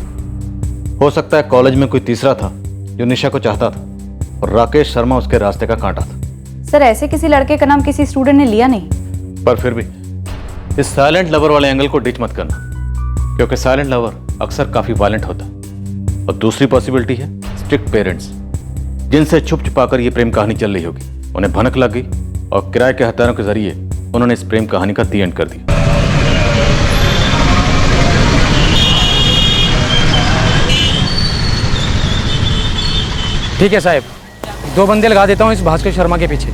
हो सकता है कॉलेज में कोई तीसरा था जो निशा को चाहता था और राकेश शर्मा उसके रास्ते का कांटा था। सर, ऐसे किसी लड़के का नाम किसी स्टूडेंट ने लिया नहीं। पर फिर भी इस साइलेंट लवर वाले एंगल को डिच मत करना, क्योंकि साइलेंट लवर अक्सर काफी वायलेंट होता। और दूसरी पॉसिबिलिटी है स्ट्रिक्ट पेरेंट्स, जिनसे छुप छुपाकर ये प्रेम कहानी चल रही होगी। उन्हें भनक लग गई और किराए के हथियारों के जरिए उन्होंने इस प्रेम कहानी का दी एंड कर दिया। ठीक है साहब, 2 बंदे लगा देता हूँ इस भास्कर शर्मा के पीछे।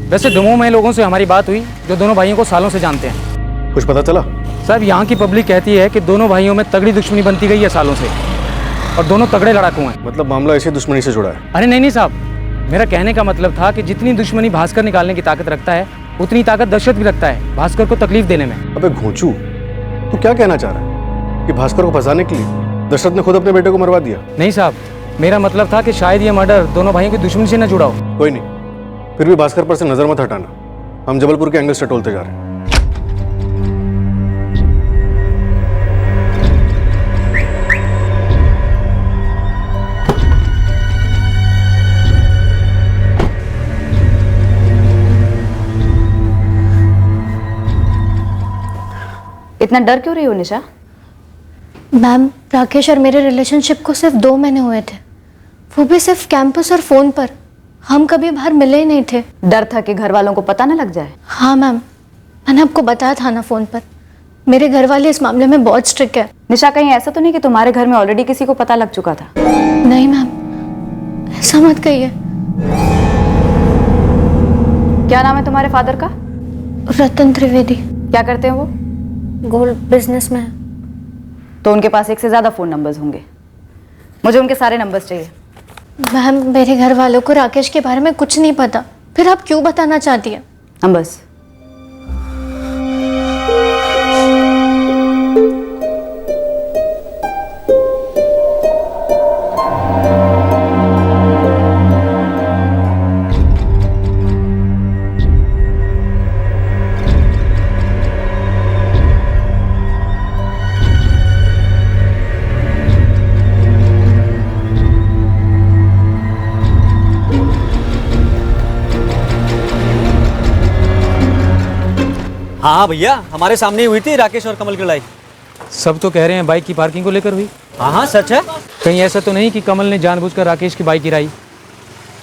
वैसे दमोह में लोगों से हमारी बात हुई जो दोनों भाइयों को सालों से जानते हैं। कुछ पता चला? साहब, यहाँ की पब्लिक कहती है कि दोनों भाइयों में तगड़ी दुश्मनी बनती गई है सालों से, और दोनों तगड़े लड़ाकू हैं। मतलब मामला ऐसी दुश्मनी से जुड़ा है? अरे नहीं साहब, मेरा कहने का मतलब था कि जितनी दुश्मनी भास्कर निकालने की ताकत रखता है, उतनी ताकत दशरथ भी रखता है भास्कर को तकलीफ देने में। अबे घोंचू, तू क्या कहना चाह रहा है कि भास्कर को फंसाने के लिए दशरथ ने खुद अपने बेटे को मरवा दिया? नहीं साहब, मेरा मतलब था कि शायद ये मर्डर दोनों भाइयों की दुश्मनी से न जुड़ा हो। कोई नहीं, फिर भी भास्कर पर से नजर मत हटाना। हम जबलपुर के एंगल से टोलते जा रहे हैं। इतना डर क्यों रही हो निशा? मैम, राकेश और मेरे रिलेशनशिप को सिर्फ 2 महीने हुए थे, वो भी सिर्फ कैंपस और फोन पर। हम कभी बाहर मिले ही नहीं थे। डर था कि घर वालों को पता न लग जाए? हाँ मैम, मैंने आपको बताया था ना फोन पर, मेरे घर वाले इस मामले में बहुत स्ट्रिक्ट है। निशा, कहीं ऐसा तो नहीं कि तुम्हारे घर में ऑलरेडी किसी को पता लग चुका था? नहीं मैम, ऐसा मत कहिए। क्या नाम है तुम्हारे फादर का? रतन त्रिवेदी। क्या करते हैं वो? गोल्ड बिजनेस में। तो उनके पास 1 से ज्यादा फोन नंबर्स होंगे। मुझे उनके सारे नंबर्स चाहिए। मैम, मेरे घर वालों को राकेश के बारे में कुछ नहीं पता, फिर आप क्यों बताना चाहती हैं? नंबर्स? हाँ भैया, हमारे सामने ही हुई थी राकेश और कमल की लड़ाई। सब तो कह रहे हैं बाइक की पार्किंग को लेकर हुई। हाँ सच है। कहीं ऐसा तो नहीं कि कमल ने जानबूझकर राकेश की बाइक गिराई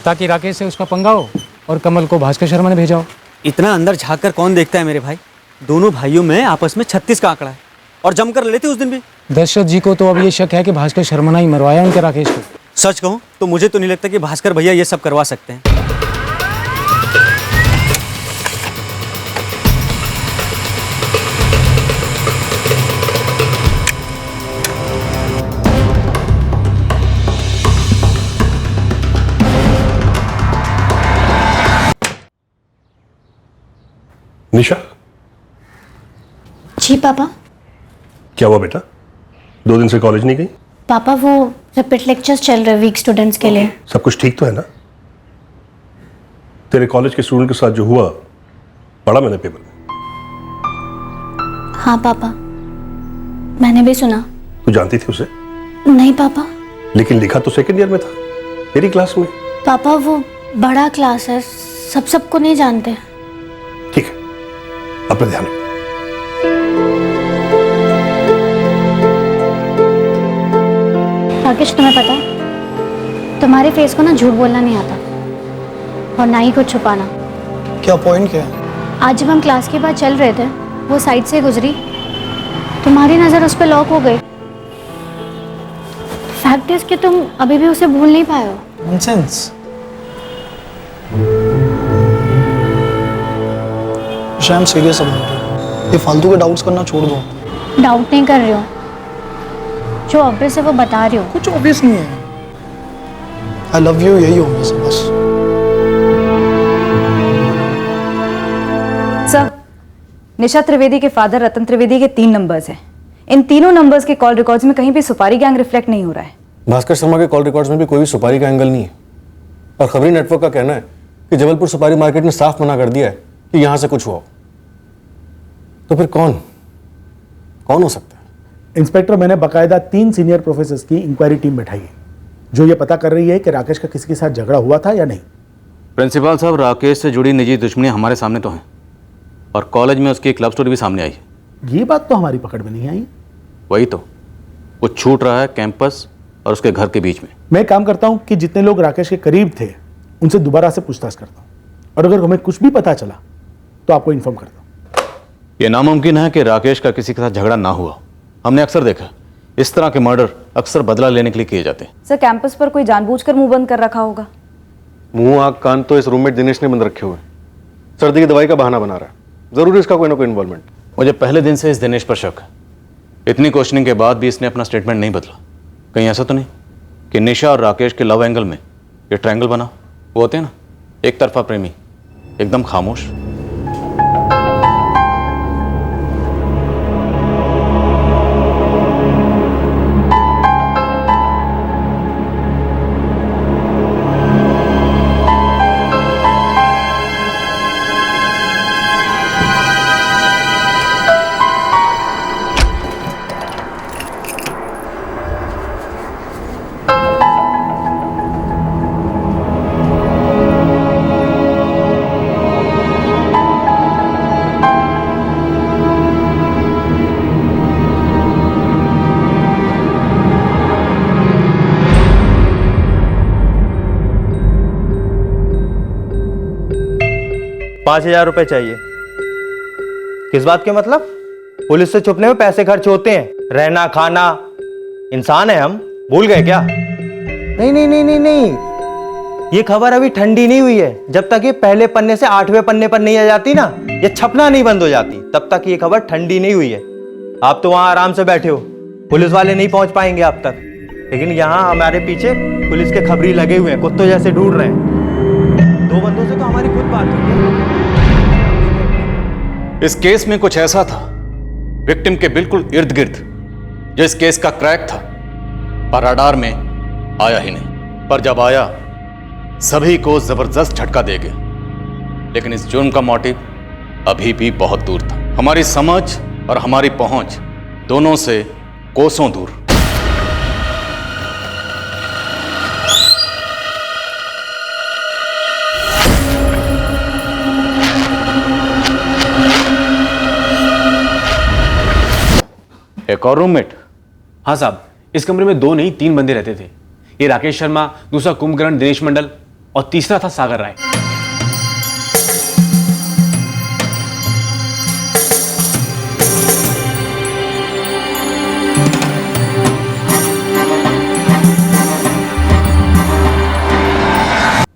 ताकि राकेश से उसका पंगा हो और कमल को भास्कर शर्मा ने भेजा हो? इतना अंदर झाँक कर कौन देखता है मेरे भाई। दोनों भाइयों में आपस में 36 का आंकड़ा है और जमकर लड़े थे उस दिन भी। दशरथ जी को तो अब ये शक है कि भास्कर शर्मा ने ही मरवाया उनके राकेश को। सच कहूँ तो मुझे तो नहीं लगता कि भास्कर भैया ये सब करवा सकते हैं। निशा। जी पापा। क्या हुआ बेटा, 2 दिन से कॉलेज नहीं गई? पापा, वो रिपीट लेक्चर्स चल रहे वीक स्टूडेंट्स के लिए। सब कुछ ठीक तो है ना? तेरे कॉलेज के स्टूडेंट के साथ जो हुआ पढ़ा मैंने पेपर में। हाँ पापा, मैंने भी सुना। तू जानती थी उसे? नहीं पापा। लेकिन लिखा तो सेकंड ईयर में था, मेरी क्लास में। पापा, वो बड़ा क्लास है, सबको नहीं जानते। ठीक है, अपना ध्यान रखो। राकेश, तुम्हें पता है तुम्हारे फेस को ना झूठ बोलना नहीं आता और ना ही कुछ छुपाना। क्या पॉइंट क्या है? आज जब हम क्लास के बाद चल रहे थे, वो साइड से गुजरी, तुम्हारी नजर उस पर लॉक हो गई। फैक्ट इज कि तुम अभी भी उसे भूल नहीं पाए हो। Nonsense. I am serious about it. ये फालतू के डाउट्स करना छोड़ दो। डाउट नहीं कर रही हो, जो ऑब्वियस है वो बता रही हो। कुछ ऑब्वियस नहीं है। आई लव यू, यही ऑब्वियस है बस। निशा त्रिवेदी के फादर रतन त्रिवेदी के 3 नंबर्स हैं। इन तीनों नंबर्स के कॉल रिकॉर्ड्स में कहीं भी सुपारी गैंग रिफ्लेक्ट नहीं हो रहा है। भास्कर शर्मा के कॉल रिकॉर्ड्स में भी कोई भी सुपारी का एंगल नहीं है। और खबरी नेटवर्क का कहना है कि जबलपुर सुपारी मार्केट ने साफ मना कर दिया है कि यहां से कुछ हुआ हो। तो फिर कौन हो सकता है? इंस्पेक्टर, मैंने बाकायदा 3 सीनियर प्रोफेसर्स की इंक्वायरी टीम बैठाई है जो ये पता कर रही है कि राकेश का किसी के साथ झगड़ा हुआ था या नहीं। प्रिंसिपल साहब, राकेश से जुड़ी निजी दुश्मनी हमारे सामने तो है और कॉलेज में उसकी एक लव स्टोरी भी सामने आई है। ये बात तो हमारी पकड़ में नहीं आई। वही तो, वो छूट रहा है कैंपस और उसके घर के बीच में। मैं काम करता हूं कि जितने लोग राकेश के करीब थे उनसे दोबारा से पूछताछ करता हूं और अगर हमें कुछ भी पता चला तो आपको इन्फॉर्म करता हूं। यह नामुमकिन है कि राकेश का किसी के साथ झगड़ा ना हुआ। हमने अक्सर देखा इस तरह के मर्डर अक्सर बदला लेने के लिए किए जाते हैं। सर, कैंपस पर कोई जानबूझकर मुंह बंद कर रखा होगा। मुंह आंख कान तो इस रूममेट दिनेश ने बंद रखे हुए। सर्दी की दवाई का बहाना बना रहा है। जरूर इसका कोई ना कोई इन्वॉल्वमेंट। मुझे पहले दिन से इस दिनेश पर शक है। इतनी क्वेश्चनिंग के बाद भी इसने अपना स्टेटमेंट नहीं बदला। कहीं ऐसा तो नहीं कि निशा और राकेश के लव एंगल में ये ट्रायंगल बना? वो होते हैं ना, एक तरफा प्रेमी एकदम खामोश। ₹5,000 चाहिए। किस बात के मतलब? पुलिस से छुपने में पैसे खर्च होते हैं, रहना खाना। इंसान है हम, भूल गए क्या? नहीं नहीं नहीं नहीं नहीं, ये खबर अभी ठंडी नहीं हुई है। जब तक ये पहले पन्ने से 8वें पन्ने पर नहीं आ जाती ना, ये छपना नहीं बंद हो जाती, तब तक ये खबर ठंडी नहीं हुई है। आप तो वहां आराम से बैठे हो, पुलिस वाले नहीं पहुंच पाएंगे आप तक, लेकिन यहाँ हमारे पीछे पुलिस के खबरी लगे हुए हैं, कुत्तों जैसे ढूंढ रहे हैं। 2 बंदों से तो हमारी खुद बात हुई है। इस केस में कुछ ऐसा था विक्टिम के बिल्कुल इर्द गिर्द जो इस केस का क्रैक था, पर रडार में आया ही नहीं। पर जब आया सभी को जबरदस्त झटका दे गया। लेकिन इस जुर्म का मोटिव अभी भी बहुत दूर था, हमारी समझ और हमारी पहुंच दोनों से कोसों दूर। एक और रूममेट? हाँ साहब, इस कमरे में 2 नहीं 3 बंदे रहते थे। ये राकेश शर्मा, दूसरा कुंभकर्ण दिनेश मंडल और तीसरा था सागर राय।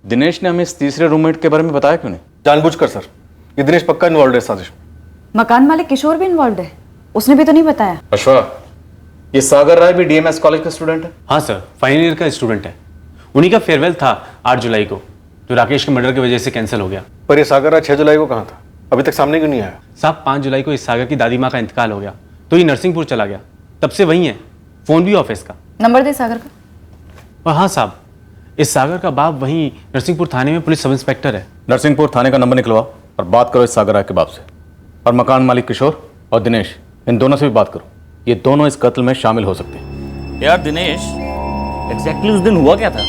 दिनेश ने हमें इस तीसरे रूममेट के बारे में बताया क्यों नहीं? जानबूझकर सर, ये दिनेश पक्का इन्वॉल्व है इस साजिश में। मकान मालिक किशोर भी इन्वॉल्व है, उसने भी तो नहीं बताया। अश्वा, ये सागर राय भी डीएमएस कॉलेज का स्टूडेंट है? हाँ सर, फाइनल ईयर का स्टूडेंट है। उन्हीं का फेयरवेल था 8 जुलाई को, जो राकेश के मर्डर की वजह से कैंसिल हो गया। पर ये सागर राय 6 जुलाई को कहाँ था? अभी तक सामने क्यों नहीं आया? साहब 5 जुलाई को इस सागर की दादी माँ का इंतकाल हो गया, तो ये नरसिंहपुर चला गया, तब से वहीं है, फोन भी ऑफिस का। नंबर दे सागर का। और हाँ साहब, इस सागर का बाप वहीं नरसिंहपुर थाने में पुलिस सब इंस्पेक्टर है। नरसिंहपुर थाने का नंबर निकलवाओ और बात करो इस सागर राय के बाप से। और मकान मालिक किशोर और दिनेश, इन दोनों से भी बात करो, ये दोनों इस कत्ल में शामिल हो सकते हैं। यार दिनेश, एग्जैक्टली उस दिन हुआ क्या था?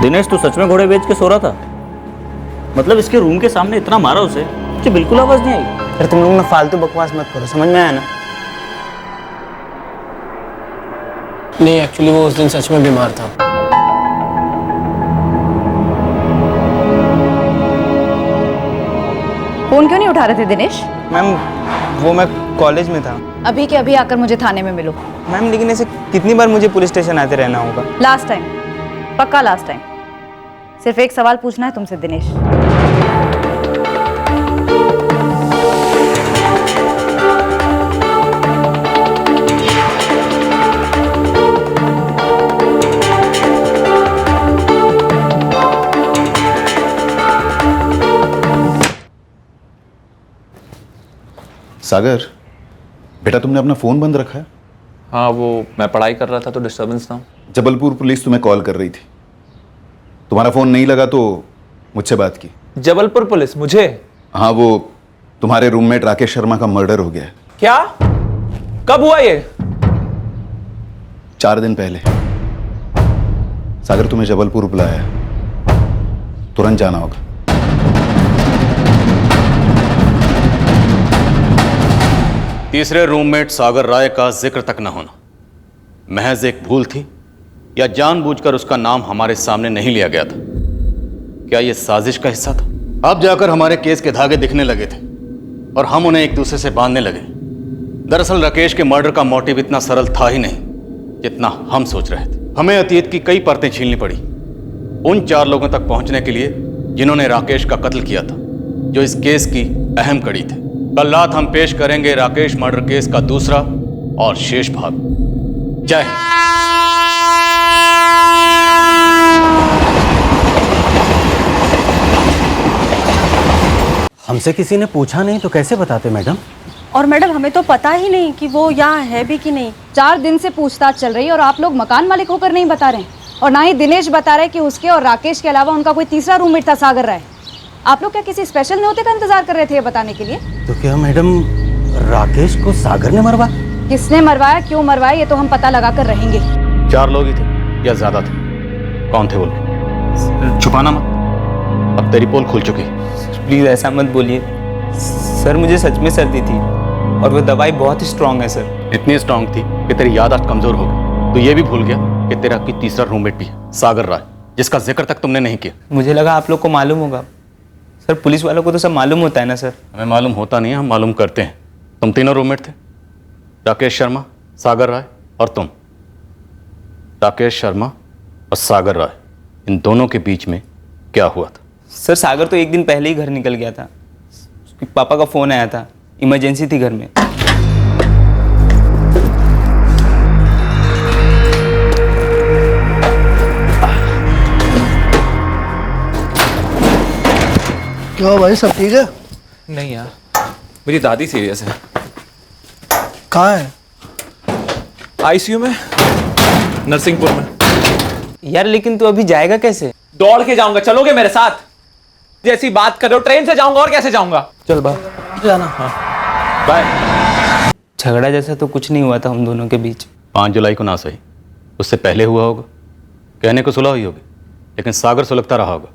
दिनेश, तू सच में घोड़े बेच के सो रहा था? मतलब इसके रूम के सामने इतना मारा उसे, मुझे बिल्कुल आवाज नहीं आई। फिर तुम लोग ना फालतू बकवास मत करो, समझ में आया ना? नहीं, एक्चुअली वो उस दिन सच में बीमार था। फोन क्यों नहीं उठा रहे थे दिनेश? मैम, वो मैं कॉलेज में था। अभी के अभी आकर मुझे थाने में मिलो। मैम, लेकिन ऐसे कितनी बार मुझे पुलिस स्टेशन आते रहना होगा? लास्ट टाइम, पक्का लास्ट टाइम। सिर्फ एक सवाल पूछना है तुमसे दिनेश। सागर, बेटा तुमने अपना फ़ोन बंद रखा है? हाँ, वो मैं पढ़ाई कर रहा था तो डिस्टर्बेंस था। जबलपुर पुलिस तुम्हें कॉल कर रही थी, तुम्हारा फ़ोन नहीं लगा तो मुझसे बात की। जबलपुर पुलिस मुझे? हाँ, वो तुम्हारे रूममेट राकेश शर्मा का मर्डर हो गया है। क्या? कब हुआ ये? 4 दिन पहले। सागर तुम्हें जबलपुर बुलाया है, तुरंत जाना होगा। तीसरे रूममेट सागर राय का जिक्र तक न होना महज एक भूल थी या जानबूझकर उसका नाम हमारे सामने नहीं लिया गया था? क्या यह साजिश का हिस्सा था? अब जाकर हमारे केस के धागे दिखने लगे थे और हम उन्हें एक दूसरे से बांधने लगे। दरअसल राकेश के मर्डर का मोटिव इतना सरल था ही नहीं जितना हम सोच रहे थे। हमें अतीत की कई परतें छीलनी पड़ी उन 4 लोगों तक पहुंचने के लिए जिन्होंने राकेश का कत्ल किया था, जो इस केस की अहम कड़ी थे। कल रात हम पेश करेंगे राकेश मर्डर केस का दूसरा और शेष भाग। जय हिंद। हमसे किसी ने पूछा नहीं तो कैसे बताते मैडम? और मैडम हमें तो पता ही नहीं कि वो यहाँ है भी कि नहीं। 4 दिन से पूछताछ चल रही है और आप लोग मकान मालिक होकर नहीं बता रहे हैं, और ना ही दिनेश बता रहे कि उसके और राकेश के अलावा उनका कोई तीसरा रूममेट था सागर राय। आप लोग क्या किसी स्पेशल न्योते का इंतजार कर रहे थे ये बताने के लिए? तो क्या मैडम राकेश को सागर ने मरवा? किसने मरवाया, क्यों मरवाया, ये तो हम पता लगा कर रहेंगे। 4 लोग ही थे या ज्यादा थे? कौन थे बोल? छुपाना मत, अब तेरी पोल खुल चुकी। प्लीज़ ऐसा मत बोलिए सर, मुझे सच में सर्दी थी और वो दवाई बहुत ही स्ट्रांग है सर। इतनी स्ट्रांग थी कि तेरी याद आज कमजोर हो गई। तो ये भी भूल गया कि तेरा कोई तीसरा रूममेट भी है, सागर राय, जिसका जिक्र तक तुमने नहीं किया। मुझे लगा आप लोग को मालूम होगा सर। पुलिस वालों को तो सब मालूम होता है ना सर। हमें मालूम होता नहीं है, हम मालूम करते हैं। तुम तीनों रूममेट थे, राकेश शर्मा, सागर राय और तुम। राकेश शर्मा और सागर राय, इन दोनों के बीच में क्या हुआ था? सर सागर तो एक दिन पहले ही घर निकल गया था। उसके पापा का फ़ोन आया था, इमरजेंसी थी घर में। क्या भाई, सब ठीक है? नहीं यार, मेरी दादी सीरियस है। कहाँ है? आईसीयू में, नरसिंहपुर में। यार लेकिन तू अभी जाएगा कैसे? दौड़ के जाऊंगा, चलोगे मेरे साथ? जैसी बात कर रहे हो, ट्रेन से जाऊंगा और कैसे जाऊंगा? चल बाय। जाना। हाँ बाय। झगड़ा जैसा तो कुछ नहीं हुआ था हम दोनों के बीच। 5 जुलाई को ना सही, उससे पहले हुआ होगा। कहने को सुलह हुई होगी, लेकिन सागर सुलगता रहा होगा।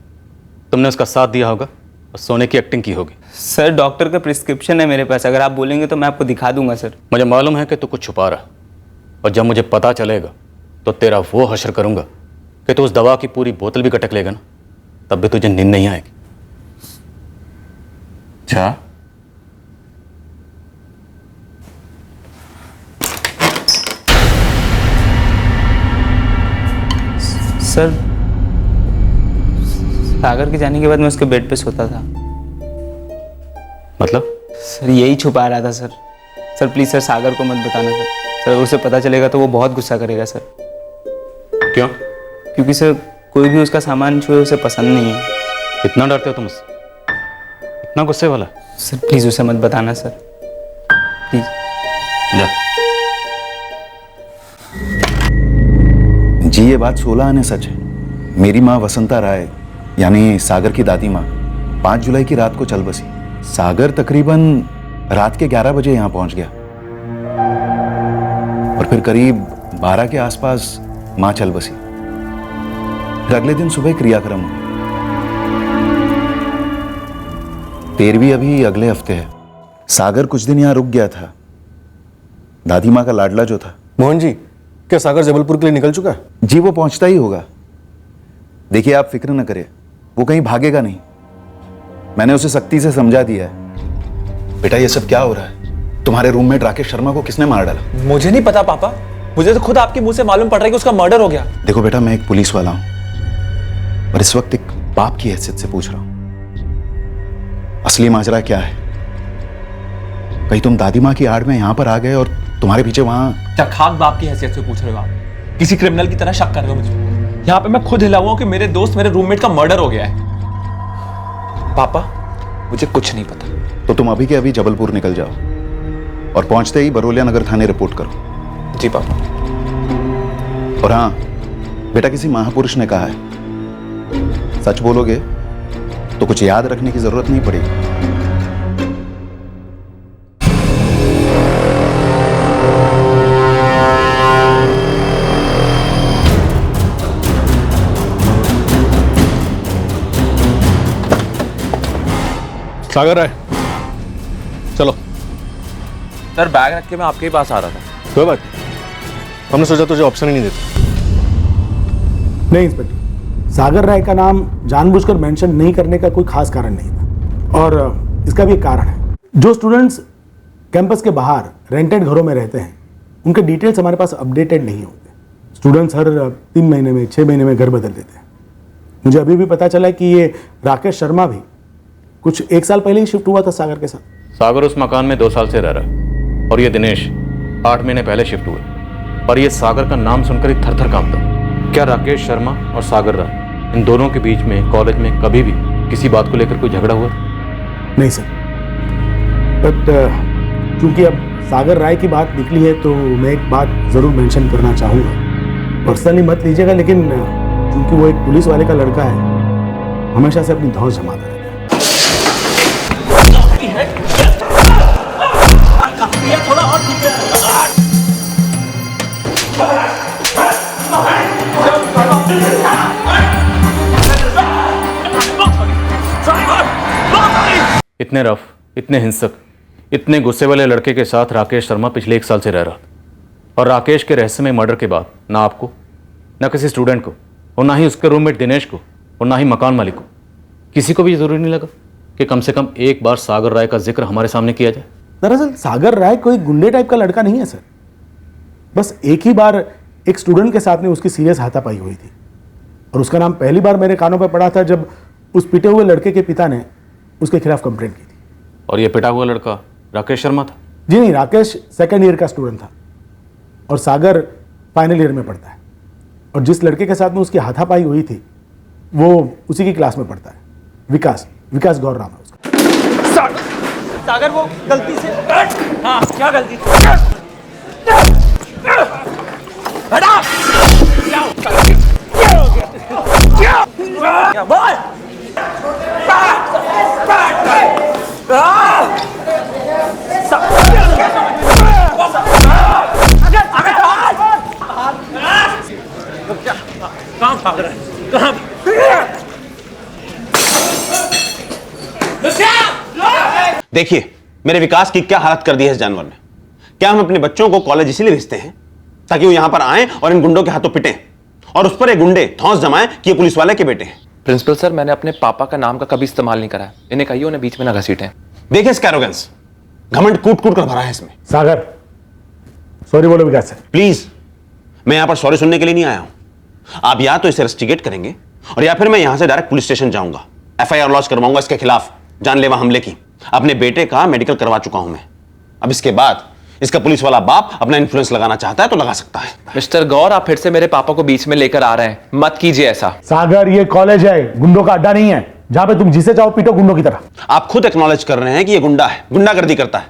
तुमने उसका साथ दिया होगा और सोने की एक्टिंग की होगी। सर डॉक्टर का प्रिस्क्रिप्शन है मेरे पास, अगर आप बोलेंगे तो मैं आपको दिखा दूंगा सर। मुझे मालूम है कि तू कुछ छुपा रहा, और जब मुझे पता चलेगा तो तेरा वो हश्र करूंगा कि तू उस दवा की पूरी बोतल भी कटक लेगा ना, तब भी तुझे नींद नहीं आएगी। अच्छा सर, सागर के जाने के बाद मैं उसके बेड पे सोता था। मतलब? सर यही छुपा रहा था सर। सर प्लीज सर, सागर को मत बताना सर। सर उसे पता चलेगा तो वो बहुत गुस्सा करेगा सर। क्यों? क्योंकि सर कोई भी उसका सामान छुए उसे पसंद नहीं है। इतना डरते हो तुम उससे? इतना गुस्से वाला? सर प्लीज उसे मत बताना सर, प्लीज। जा। जी ये बात 16 आने सच है। मेरी माँ वसंता राय यानी सागर की दादी माँ 5 जुलाई की रात को चल बसी। सागर तकरीबन रात के 11 बजे यहाँ पहुंच गया और फिर करीब 12 के आसपास माँ चल बसी। फिर अगले दिन सुबह क्रियाक्रम हुआ। 13वीं अभी अगले हफ्ते है। सागर कुछ दिन यहाँ रुक गया था। दादी माँ का लाडला जो था। मोहन जी, क्या सागर जबलपुर के लिए निकल चुका है? जी वो पहुंचता ही होगा। देखिए आप फिक्र न करें, वो कहीं भागेगा नहीं। मैंने उसे सख्ती से समझा दिया है। बेटा ये सब क्या हो रहा है? तुम्हारे रूममेट राकेश शर्मा को किसने मार डाला? मुझे नहीं पता पापा, मुझे तो खुद आपके मुंह से मालूम पड़ रहा है कि उसका मर्डर हो गया। देखो बेटा, मैं एक पुलिस वाला हूं और इस वक्त एक बाप की हैसियत से पूछ रहा हूं, असली माजरा क्या है? कहीं तुम दादी माँ की आड़ में यहां पर आ गए और तुम्हारे पीछे वहां। क्या खाक बाप की हैसियत से पूछ रहे हो आप? किसी क्रिमिनल की तरह शक कर रहे हो मुझे? यहाँ पे मैं खुद हिला हुआ हूं कि मेरे दोस्त मेरे रूममेट का मर्डर हो गया है। पापा मुझे कुछ नहीं पता। तो तुम अभी के अभी जबलपुर निकल जाओ और पहुंचते ही बरोलिया नगर थाने रिपोर्ट करो। जी पापा। और हाँ बेटा, किसी महापुरुष ने कहा है सच बोलोगे तो कुछ याद रखने की जरूरत नहीं पड़ेगी। सागर राय, चलो। सर बैग रख के मैं आपके ही पास आ रहा था। कोई बात नहीं, हमने सोचा तुझे ऑप्शन ही नहीं देते। नहीं इंस्पेक्टर, सागर राय का नाम जानबूझकर मेंशन नहीं करने का कोई खास कारण नहीं था, और इसका भी एक कारण है। जो स्टूडेंट्स कैंपस के बाहर रेंटेड घरों में रहते हैं उनके डिटेल्स हमारे पास अपडेटेड नहीं होते। स्टूडेंट्स हर 3 महीने में 6 महीने में घर बदल देते हैं। मुझे अभी भी पता चला कि ये राकेश शर्मा भी कुछ 1 साल पहले ही शिफ्ट हुआ था सागर के साथ। सागर उस मकान में 2 साल से रह रहा है और ये दिनेश 8 महीने पहले शिफ्ट हुए। पर ये सागर का नाम सुनकर ही थर थर कांपता। क्या राकेश शर्मा और सागर राय इन दोनों के बीच में कॉलेज में कभी भी किसी बात को लेकर कोई झगड़ा हुआ? नहीं सर, बट क्योंकि अब सागर राय की बात निकली है तो मैं एक बात जरूर मेंशन करना चाहूँगा। पर्सनली मत लीजिएगा, लेकिन क्योंकि वो एक पुलिस वाले का लड़का है, हमेशा से अपनी धौंस जमाता रहता है। थोड़ा और इतने रफ, इतने हिंसक, इतने गुस्से वाले लड़के के साथ राकेश शर्मा पिछले 1 साल से रह रहा था। और राकेश के रहस्यमय मर्डर के बाद ना आपको, ना किसी स्टूडेंट को, और ना ही उसके रूममेट दिनेश को, और ना ही मकान मालिक को, किसी को भी जरूरी नहीं लगा कि कम से कम एक बार सागर राय का जिक्र हमारे सामने किया जाए। दरअसल सागर राय कोई गुंडे टाइप का लड़का नहीं है सर। बस एक ही बार एक स्टूडेंट के साथ में उसकी सीरियस हाथापाई हुई थी, और उसका नाम पहली बार मेरे कानों पर पड़ा था जब उस पिटे हुए लड़के के पिता ने उसके खिलाफ कंप्लेंट की थी। और ये पिटा हुआ लड़का राकेश शर्मा था? जी नहीं, राकेश 2nd ईयर का स्टूडेंट था और सागर फाइनल ईयर में पढ़ता है। और जिस लड़के के साथ में उसकी हाथापाई हुई थी वो उसी की क्लास में पढ़ता है, विकास गौर नाम है उसका। सागर वो गलती से। हाँ क्या गलती? हटा! क्या बोल? कहाँ भाग रहा है? कहाँ? देखिए मेरे विकास की क्या हालत कर दी है इस जानवर ने। क्या हम अपने बच्चों को कॉलेज इसीलिए भेजते हैं ताकि वो यहां पर आएं और इन गुंडों के हाथों पिटें, और उस पर ये गुंडे धौंस जमाएं कि ये पुलिस वाले के बेटे हैं। प्रिंसिपल सर, मैंने अपने पापा का नाम का कभी इस्तेमाल नहीं करा है। इन्हें कहिए उन्हें बीच में ना घसीटें। देखिए इसका एरोगेंस, घमंड कूट कूट कर भरा है इसमें। सागर सॉरी बोलो विकास सर। प्लीज, मैं यहां पर सॉरी सुनने के लिए नहीं आया हूं। आप या तो इसे इन्वेस्टिगेट करेंगे और या फिर मैं यहां से डायरेक्ट पुलिस स्टेशन जाऊंगा, FIR लॉन्च करवाऊंगा इसके खिलाफ जानलेवा हमले की। अपने बेटे का मेडिकल करवा चुका हूं मैं। अब इसके बाद इसका पुलिस वाला बाप अपना इन्फ्लुएंस लगाना चाहता है तो लगा सकता है। मिस्टर गौर, आप फिर से मेरे पापा को बीच में लेकर आ रहे हैं, मत कीजिए ऐसा। सागर ये कॉलेज है, गुंडों का अड्डा नहीं है जहां पे तुम जिसे चाहो पीटो गुंडों की तरह। आप खुद एक्नॉलेज कर रहे हैं कि ये गुंडा है, गुंडागर्दी करता है।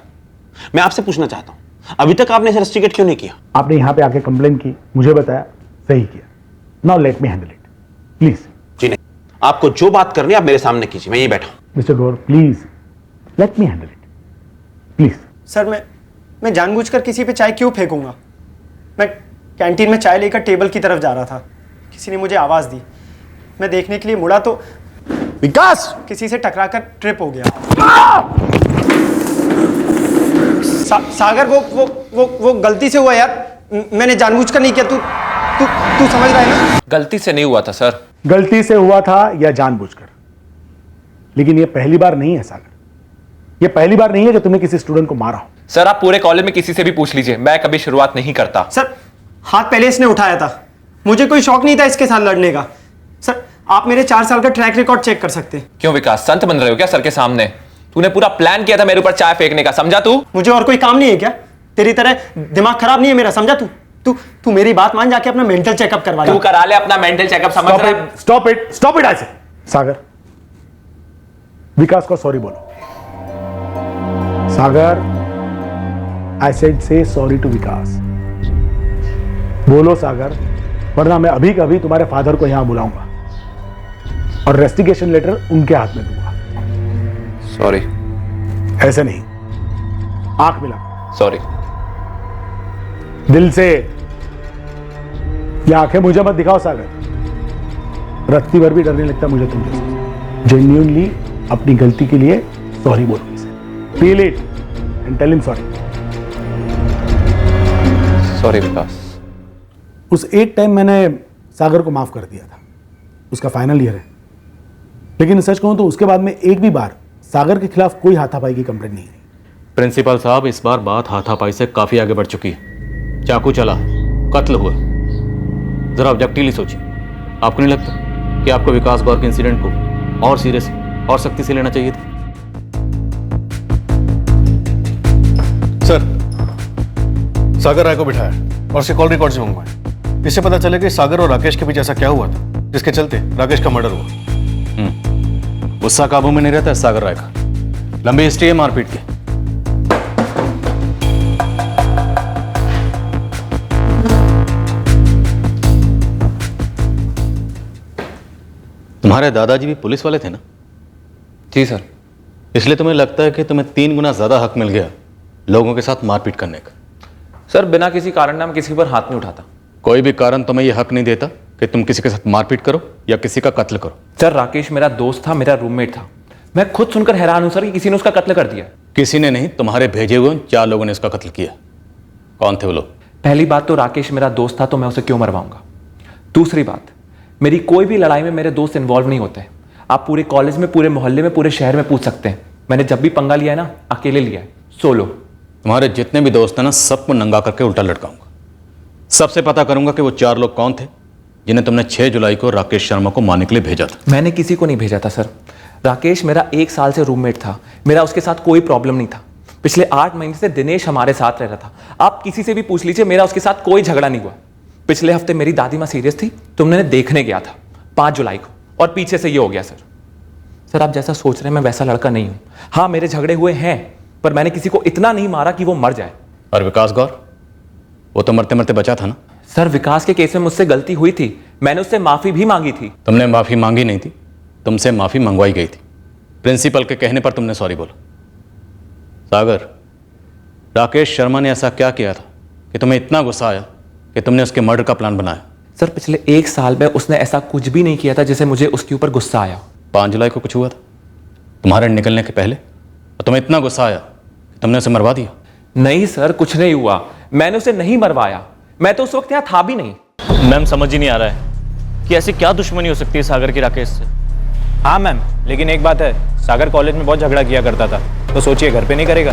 मैं आपसे पूछना चाहता हूं, अभी तक आपने इसे इन्वेस्टिगेट क्यों नहीं किया? आपने यहां पे आके कंप्लेन की, मुझे बताया, सही किया। Now let me handle it please. जी नहीं, आपको जो बात करनी है आप मेरे सामने कीजिए, मैं यही बैठा हूं। Mister Gaur please let me handle it please. Sir मैं जानबूझकर किसी पे चाय क्यों फेंकूंगा? मैं कैंटीन में चाय लेकर टेबल की तरफ जा रहा था, किसी ने मुझे आवाज़ दी, मैं देखने के लिए मुड़ा तो विकास किसी से टकराकर ट्रिप हो गया। सागर वो गलती से हुआ यार, मैंने जानबूझकर नहीं किया। तू समझ रहा है ना? गलती से नहीं हुआ था सर। गलती से हुआ था या जानबूझकर, लेकिन ये पहली बार नहीं है सागर, ये पहली बार नहीं है कि तुमने किसी स्टूडेंट को मारा हो। सर आप पूरे कॉलेज में किसी से भी पूछ लीजिए, मैं कभी शुरुआत नहीं करता। सर हाथ पहले इसने उठाया था, मुझे कोई शौक नहीं था इसके साथ लड़ने का। सर आप मेरे 4 साल का ट्रैक रिकॉर्ड चेक कर सकते हैं। क्यों विकास, संत बन रहे हो क्या सर के सामने? तूने पूरा प्लान किया था मेरे ऊपर चाय फेंकने का, समझा तू? मुझे और कोई काम नहीं है क्या? तेरी तरह दिमाग खराब नहीं है मेरा, समझा तू मेरी बात मान, जाके अपना मेंटल चेकअप करवा ले। तू करा ले अपना मेंटल चेकअप, समझ रहा है? स्टॉप इट ऐसे। सागर विकास को सॉरी बोलो। सागर आई सेड से सॉरी टू विकास। बोलो सागर, वरना मैं अभी कभी तुम्हारे फादर को यहां बुलाऊंगा और रेस्टिगेशन लेटर उनके हाथ में दूंगा। सॉरी। ऐसे नहीं, आंख मिला। सॉरी। दिल से। ये आंखें मुझे मत दिखाओ सागर, रत्ती भर भी डर नहीं लगता मुझे तुम जैसे। जेन्युइनली अपनी गलती के लिए सॉरी बोलो इसे। Feel it and tell him sorry. Sorry Vikas. उस एक टाइम मैंने सागर को माफ कर दिया था, उसका फाइनल ईयर है, लेकिन सच कहूं तो उसके बाद में एक भी बार सागर के खिलाफ कोई हाथापाई की कंप्लेंट नहीं है। प्रिंसिपल साहब, इस बार बात हाथापाई से काफी आगे बढ़ चुकी है। चाकू चला, कत्ल हुआ। जरा ऑब्जेक्टिवली सोचिए, आपको नहीं लगता कि आपको विकास गौर के इंसिडेंट को और सीरियस और सख्ती से लेना चाहिए था? सर, सागर राय को बिठाया और उसके कॉल रिकॉर्ड से मंगवाए। इससे पता चले कि सागर और राकेश के बीच ऐसा क्या हुआ था जिसके चलते राकेश का मर्डर हुआ। गुस्सा काबू में नहीं रहता है सागर राय का। लंबी हिस्ट्री है मारपीट की। तुम्हारे दादाजी भी पुलिस वाले थे ना? जी सर। इसलिए तुम्हें लगता है कि तुम्हें 3 गुना ज्यादा हक मिल गया लोगों के साथ मारपीट करने का? सर, बिना किसी कारण ना मैं किसी पर हाथ नहीं उठाता। कोई भी कारण तुम्हें यह हक नहीं देता कि तुम किसी के साथ मारपीट करो या किसी का कत्ल करो। सर, राकेश मेरा दोस्त था, मेरा रूममेट था। मैं खुद सुनकर हैरान हूं सर कि किसी ने उसका कत्ल कर दिया। किसी ने नहीं, तुम्हारे भेजे हुए 4 लोगों ने उसका कत्ल किया। कौन थे वो लोग? पहली बात तो राकेश मेरा दोस्त था, तो मैं उसे क्यों मरवाऊंगा। दूसरी बात, मेरी कोई भी लड़ाई में मेरे दोस्त इन्वॉल्व नहीं होते। आप पूरे कॉलेज में, पूरे मोहल्ले में, पूरे शहर में पूछ सकते हैं। मैंने जब भी पंगा लिया है ना, अकेले लिया है, सोलो। तुम्हारे जितने भी दोस्त हैं ना, सबको नंगा करके उल्टा लटकाऊंगा। सबसे पता करूंगा कि वो 4 लोग कौन थे जिन्हें तुमने 6 जुलाई को राकेश शर्मा को मारने के लिए भेजा था। मैंने किसी को नहीं भेजा था सर। राकेश मेरा 1 साल से रूममेट था। मेरा उसके साथ कोई प्रॉब्लम नहीं था। पिछले 8 महीने से दिनेश हमारे साथ रह रहा था। आप किसी से भी पूछ लीजिए, मेरा उसके साथ कोई झगड़ा नहीं हुआ। पिछले हफ्ते मेरी दादी माँ सीरियस थी तो मैंने देखने गया था 5 जुलाई को, और पीछे से ये हो गया सर। सर, आप जैसा सोच रहे हैं मैं वैसा लड़का नहीं हूं। हाँ, मेरे झगड़े हुए हैं, पर मैंने किसी को इतना नहीं मारा कि वो मर जाए। और विकास गौर, वो तो मरते मरते बचा था ना? सर, विकास के केस में मुझसे गलती हुई थी। मैंने उससे माफी भी मांगी थी। तुमने माफी मांगी नहीं थी, तुमसे माफी मंगवाई गई थी। प्रिंसिपल के कहने पर तुमने सॉरी बोला। सागर, राकेश शर्मा ने ऐसा क्या किया था कि तुम्हें इतना गुस्सा आया कि तुमने उसके मर्डर का प्लान बनाया? सर, पिछले 1 साल में उसने ऐसा कुछ भी नहीं किया था जिसे मुझे उसके ऊपर गुस्सा आया। 5 जुलाई को कुछ हुआ था तुम्हारे निकलने के पहले, और तुम्हें इतना गुस्सा आया कि तुमने उसे मरवा दिया? नहीं सर, कुछ नहीं हुआ। मैंने उसे नहीं मरवाया। मैं तो उस वक्त यहाँ था भी नहीं। मैम, समझ ही नहीं आ रहा है कि ऐसी क्या दुश्मनी हो सकती है सागर की राकेश से। हाँ मैम, लेकिन एक बात है, सागर कॉलेज में बहुत झगड़ा किया करता था, तो सोचिए घर पे नहीं करेगा।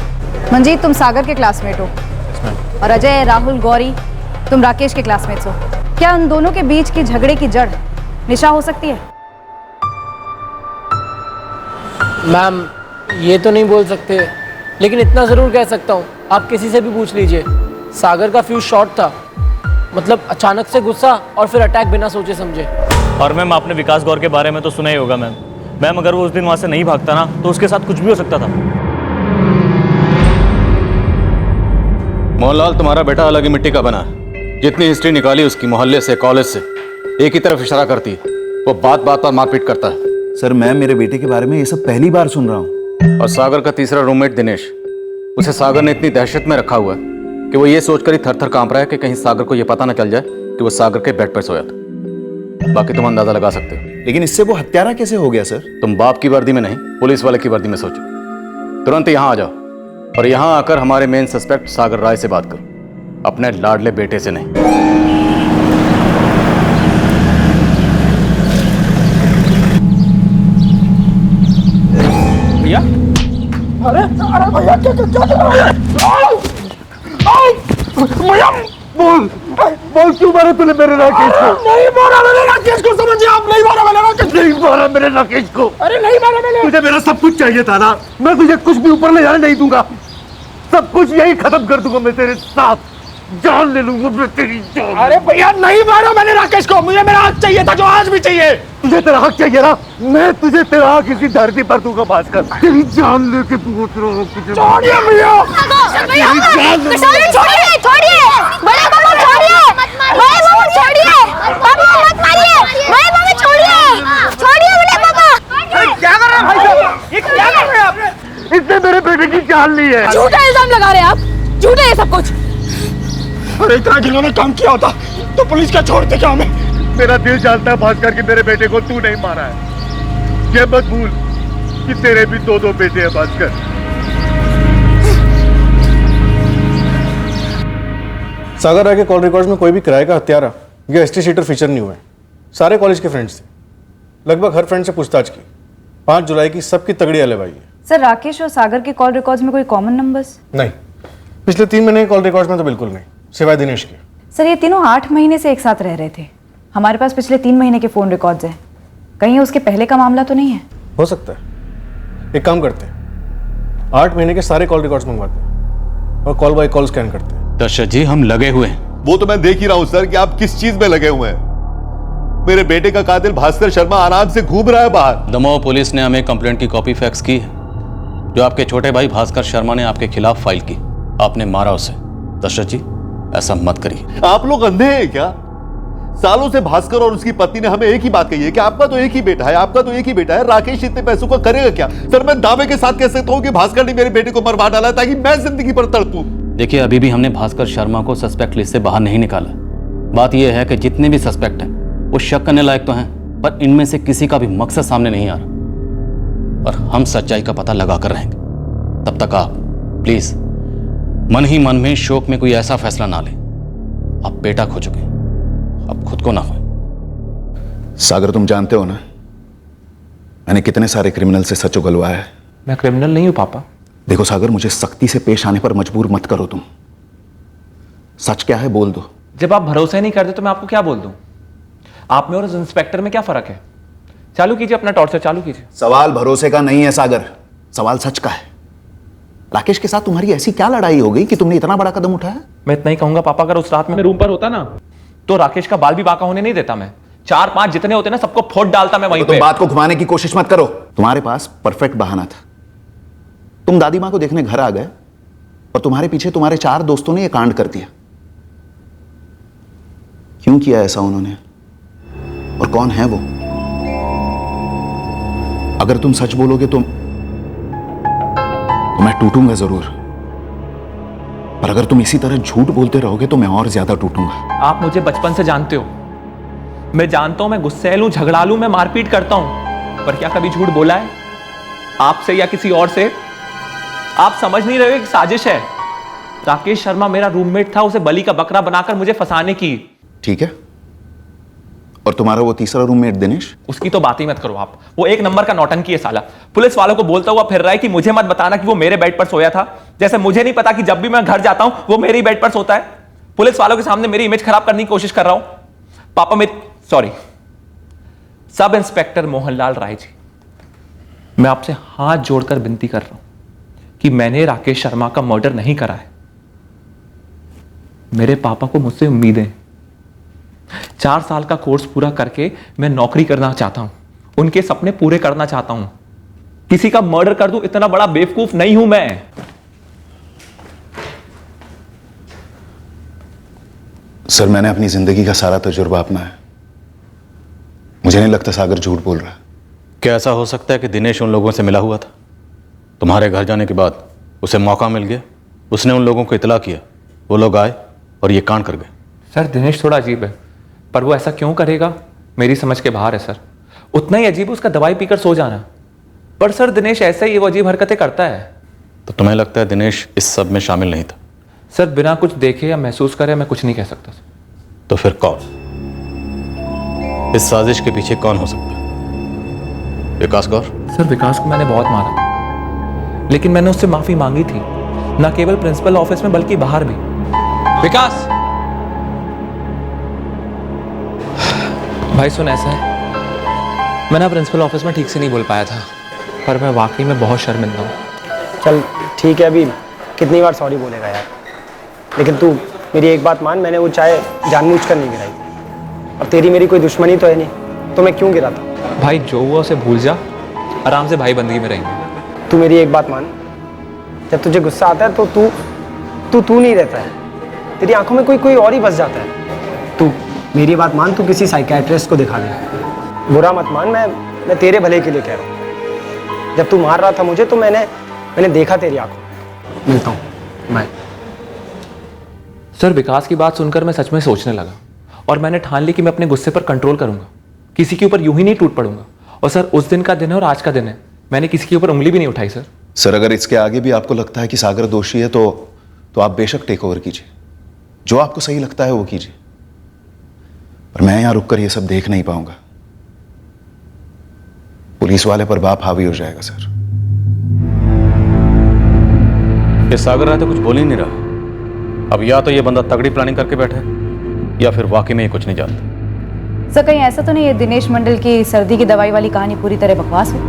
मंजीत, तुम सागर के क्लासमेट हो और अजय, राहुल, गौरी, तुम राकेश के क्लासमेट्स हो। क्या उन दोनों के बीच की झगड़े की जड़ निशा हो सकती है? मैम, ये तो नहीं बोल सकते, लेकिन इतना ज़रूर कह सकता हूँ, आप किसी से भी पूछ लीजिए, सागर का फ्यूज शॉर्ट था। मतलब अचानक से गुस्सा और फिर अटैक बिना सोचे समझे। और मैम, आपने विकास गौर के बारे में तो सुना ही होगा मैम। मैम, अगर वो उस दिन वहाँ से नहीं भागता ना, तो उसके साथ कुछ भी हो सकता था। मोहनलाल, तुम्हारा बेटा अलग ही मिट्टी का बना है। जितनी हिस्ट्री निकाली उसकी, मोहल्ले से, कॉलेज से, एक ही तरफ इशारा करती है। वो बात बात पर मारपीट करता है। सर, मैं मेरे बेटे के बारे में ये सब पहली बार सुन रहा हूँ। और सागर का तीसरा रूममेट दिनेश, उसे सागर ने इतनी दहशत में रखा हुआ है कि वो ये सोचकर ही थर थर कांप रहा है कि कहीं सागर को ये पता ना चल जाए कि वो सागर के बेड पर सोया था। बाकी तुम अंदाजा लगा सकते हो। लेकिन इससे वो हत्यारा कैसे हो गया सर? तुम बाप की वर्दी में नहीं, पुलिस वाले की वर्दी में सोचो। तुरंत यहाँ आ जाओ और यहाँ आकर हमारे मेन सस्पेक्ट सागर राय से बात करो, अपने लाडले बेटे से नहीं। भैया, अरे भैया, क्या बोल क्यों मारा तूने मेरे राकेश को? नहीं मारा मैंने राकेश को, समझिए आप। नहीं मारा मैंने राकेश, नहीं मारा मेरे राकेश को। अरे नहीं मारा मैंने। तुझे मेरा सब कुछ चाहिए था ना, मैं तुझे कुछ भी ऊपर ले जाने नहीं दूंगा। सब कुछ यही खत्म कर दूंगा मैं तेरे साथ। जान ले लूंगा मैं तेरी जान। अरे भैया नहीं मारा मैंने राकेश को, मुझे मेरा हक चाहिए था जो आज भी चाहिए। तुझे तेरा हक चाहिए ना, मैं तुझे तेरा हक इसी धरती पर दूंगा भास्कर। तेरी जान लेके पूछ रहा हूँ तुझे। छोड़िए भैया, छोड़िए छोड़िए, बड़े बाबा छोड़िए, बड़े बाबा छोड़िए, बाबा मत मारिए, बड़े बाबा छोड़िए, छोड़िए बड़े बाबा। क्या कर रहे हैं भाई साहब, ये क्या कर रहे हैं आप? इसने मेरे बेटे की जान ली है। झूठा इल्जाम लगा रहे हैं आप, झूठा है सब कुछ। अरे इतना जिन्होंने काम किया होता तो पुलिस क्या छोड़ते क्या हमें? मेरा दिल जानता है भास्कर कि मेरे बेटे को तू नहीं मारा है। ये मत भूल कि तेरे भी दो बेटे हैं भास्कर। सागर राय के कॉल रिकॉर्ड्स में कोई भी किराए का हत्यारा या एसटी शीटर फीचर नहीं हुए। सारे कॉलेज के फ्रेंड्स थे, लगभग हर फ्रेंड से पूछताछ की। 5 जुलाई की सबकी तगड़ी अलग आई है। सर राकेश और सागर के कॉल रिकॉर्ड्स में कोई कॉमन नंबर्स? नहीं, पिछले 3 महीने के कॉल रिकॉर्ड्स में तो बिल्कुल नहीं, सिवाय दिनेश के। सर ये तीनों 8 महीने से एक साथ रह रहे थे। हमारे पास पिछले 3 महीने के फोन रिकॉर्ड्स हैं। कहीं उसके पहले का मामला तो नहीं है? हो सकता है। एक काम करते हैं, 8 महीने के सारे कॉल रिकॉर्ड्स मंगवाते हैं और कॉल बाय कॉल स्कैन करते हैं। दर्शक जी हम लगे हुए हैं। वो तो मैं देख ही रहा हूं सर कि आप किस चीज में लगे हुए हैं। मेरे बेटे का कातिल भास्कर शर्मा आराम से घूम रहा है बाहर। दमोह पुलिस ने हमें कंप्लेंट की कॉपी फैक्स की है, जो आपके छोटे भाई भास्कर शर्मा ने आपके खिलाफ फाइल की। आपने मारा उसे। दर्शक जी ऐसा मत करिए। आप लोग अंधे हैं क्या? सालों से भास्कर और उसकी पत्नी ने हमें एक ही बात कही है कि आपका तो एक ही बेटा है, आपका तो एक ही बेटा है। राकेश इतने पैसों का करेगा क्या? सर मैं दावे के साथ कह सकता हूं कि भास्कर ने मेरे बेटे को मरवा डाला ताकि मैं जिंदगी पर तड़पूं। देखिए अभी भी हमने भास्कर शर्मा को सस्पेक्ट लिस्ट से बाहर नहीं निकाला। बात यह है कि जितने भी सस्पेक्ट हैं वो शक करने लायक तो हैं, पर इनमें से किसी का भी मकसद सामने नहीं आ रहा और हम सच्चाई का पता लगा कर रहेंगे। तब तक आप प्लीज मन ही मन में शोक में कोई ऐसा फैसला ना लें। आप बेटा खो चुके, अब खुद को ना खोएं। सागर तुम जानते हो ना, मैंने कितने सारे क्रिमिनल से सच उगलवाया है। मैं क्रिमिनल नहीं हूं पापा। देखो सागर, मुझे सख्ती से पेश आने पर मजबूर मत करो तुम। सच क्या है बोल दो। जब आप भरोसा ही नहीं करते तो मैं आपको क्या बोल दूं? आप में और उस इंस्पेक्टर में क्या फर्क है? चालू कीजिए अपना टॉर्चर, चालू कीजिए। सवाल भरोसे का नहीं है सागर, सवाल सच का है। राकेश के साथ तुम्हारी ऐसी क्या लड़ाई हो गई कि तुमने इतना बड़ा कदम उठाया? मैं इतना ही कहूंगा पापा, अगर उस रात में रूम पर होता ना तो राकेश का बाल भी बाका होने नहीं देता। मैं 4-5 जितने होते ना सबको फोड़ डालता मैं वहीं पे। तुम बात को घुमाने की कोशिश मत करो। तुम्हारे पास परफेक्ट बहाना था। तुम दादी मां को देखने घर आ गए और तुम्हारे पीछे तुम्हारे 4 दोस्तों ने यह कांड कर दिया। क्यों किया ऐसा उन्होंने और कौन है वो? अगर तुम सच बोलोगे तो मैं टूटूंगा जरूर, पर अगर तुम इसी तरह झूठ बोलते रहोगे तो मैं और ज्यादा टूटूंगा। आप मुझे बचपन से जानते हो, मैं जानता हूं मैं गुस्सैल हूं, झगड़ालू, मैं मारपीट करता हूं, पर क्या कभी झूठ बोला है आपसे या किसी और से? आप समझ नहीं रहे हो कि साजिश है। राकेश शर्मा मेरा रूममेट था, उसे बलि का बकरा बनाकर मुझे फंसाने की। ठीक है, और तुम्हारा वो तीसरा रूममेट दिनेश? उसकी तो बात ही मत करो आप। वो एक नंबर का नौटंकी है साला। पुलिस वालों को बोलता हुआ फिर रहा है कि मुझे मत बताना कि वो मेरे बेड पर सोया था, जैसे मुझे नहीं पता कि जब भी मैं घर जाता हूं वो मेरे बेड पर सोता है। पुलिस वालों के सामने मेरी इमेज खराब करने की कोशिश कर रहा हूं। पापा मेरी sorry. Sub inspector Mohanlal Rai ji, मैं आपसे हाथ जोड़कर विनती कर रहा हूं कि मैंने राकेश शर्मा का मर्डर नहीं करा है। मेरे पापा को मुझसे उम्मीदें। 4 साल का कोर्स पूरा करके मैं नौकरी करना चाहता हूं, उनके सपने पूरे करना चाहता हूं। किसी का मर्डर कर दूं इतना बड़ा बेवकूफ नहीं हूं मैं। सर मैंने अपनी जिंदगी का सारा तजुर्बा अपनाया। मुझे नहीं लगता सागर झूठ बोल रहा है। क्या ऐसा हो सकता है कि दिनेश उन लोगों से मिला हुआ था? तुम्हारे घर जाने के बाद उसे मौका मिल गया, उसने उन लोगों को इतला किया, वो लोग आए और ये कांड कर गए। सर दिनेश थोड़ा अजीब है, पर वो ऐसा क्यों करेगा मेरी समझ के बाहर है सर। उतना ही अजीब है उसका दवाई पीकर सो जाना। पर सर दिनेश ऐसे ही वो अजीब हरकतें करता है। तो तुम्हें लगता है दिनेश इस सब में शामिल नहीं था? सर बिना कुछ देखे या महसूस करे मैं कुछ नहीं कह सकता। तो फिर कौन? इस साजिश के पीछे कौन हो सकता है? विकास गौर? सर विकास को मैंने बहुत मारा, लेकिन मैंने उससे माफी मांगी थी, ना केवल प्रिंसिपल ऑफिस में बल्कि बाहर भी। विकास भाई सुन, ऐसा है मैं ना प्रिंसिपल ऑफिस में ठीक से नहीं बोल पाया था, पर मैं वाकई में बहुत शर्मिंदा हूँ। चल ठीक है, अभी कितनी बार सॉरी बोलेगा यार, लेकिन तू मेरी एक बात मान, मैंने वो चाय जानबूझकर नहीं गिराई थी। अब तेरी मेरी कोई दुश्मनी तो है नहीं, तो मैं क्यों गिरा था? भाई जो हुआ उसे भूल जा, आराम से भाई बंदगी में रहेंगे। तू मेरी एक बात मान, जब तुझे गुस्सा आता है तो तू नहीं रहता है, तेरी आंखों में कोई और ही बस जाता है। तू मेरी बात मान, तू किसी साइकियाट्रिस्ट को दिखा ले। बुरा मत मान, मैं तेरे भले के लिए कह रहा हूँ। जब तू मार रहा था मुझे तो मैंने देखा तेरी आंखों। मिलता हूँ मैं। सर विकास की बात सुनकर मैं सच में सोचने लगा और मैंने ठान ली कि मैं अपने गुस्से पर कंट्रोल करूंगा, किसी के ऊपर यूं ही नहीं टूट पड़ूंगा। और सर उस दिन का दिन है और आज का दिन है, मैंने किसी के ऊपर उंगली भी नहीं उठाई सर। सर अगर इसके आगे भी आपको लगता है कि सागर दोषी है तो आप बेशक टेक ओवर कीजिए, जो आपको सही लगता है वो कीजिए, पर मैं यहां रुककर ये सब देख नहीं पाऊंगा। पुलिस वाले पर बाप हावी हो जाएगा सर। ये सागर राय तो कुछ बोल ही नहीं रहा। अब या तो ये बंदा तगड़ी प्लानिंग करके बैठा है या फिर वाकई में ये कुछ नहीं जानता। सर कहीं ऐसा तो नहीं है दिनेश मंडल की सर्दी की दवाई वाली कहानी पूरी तरह बकवास हो?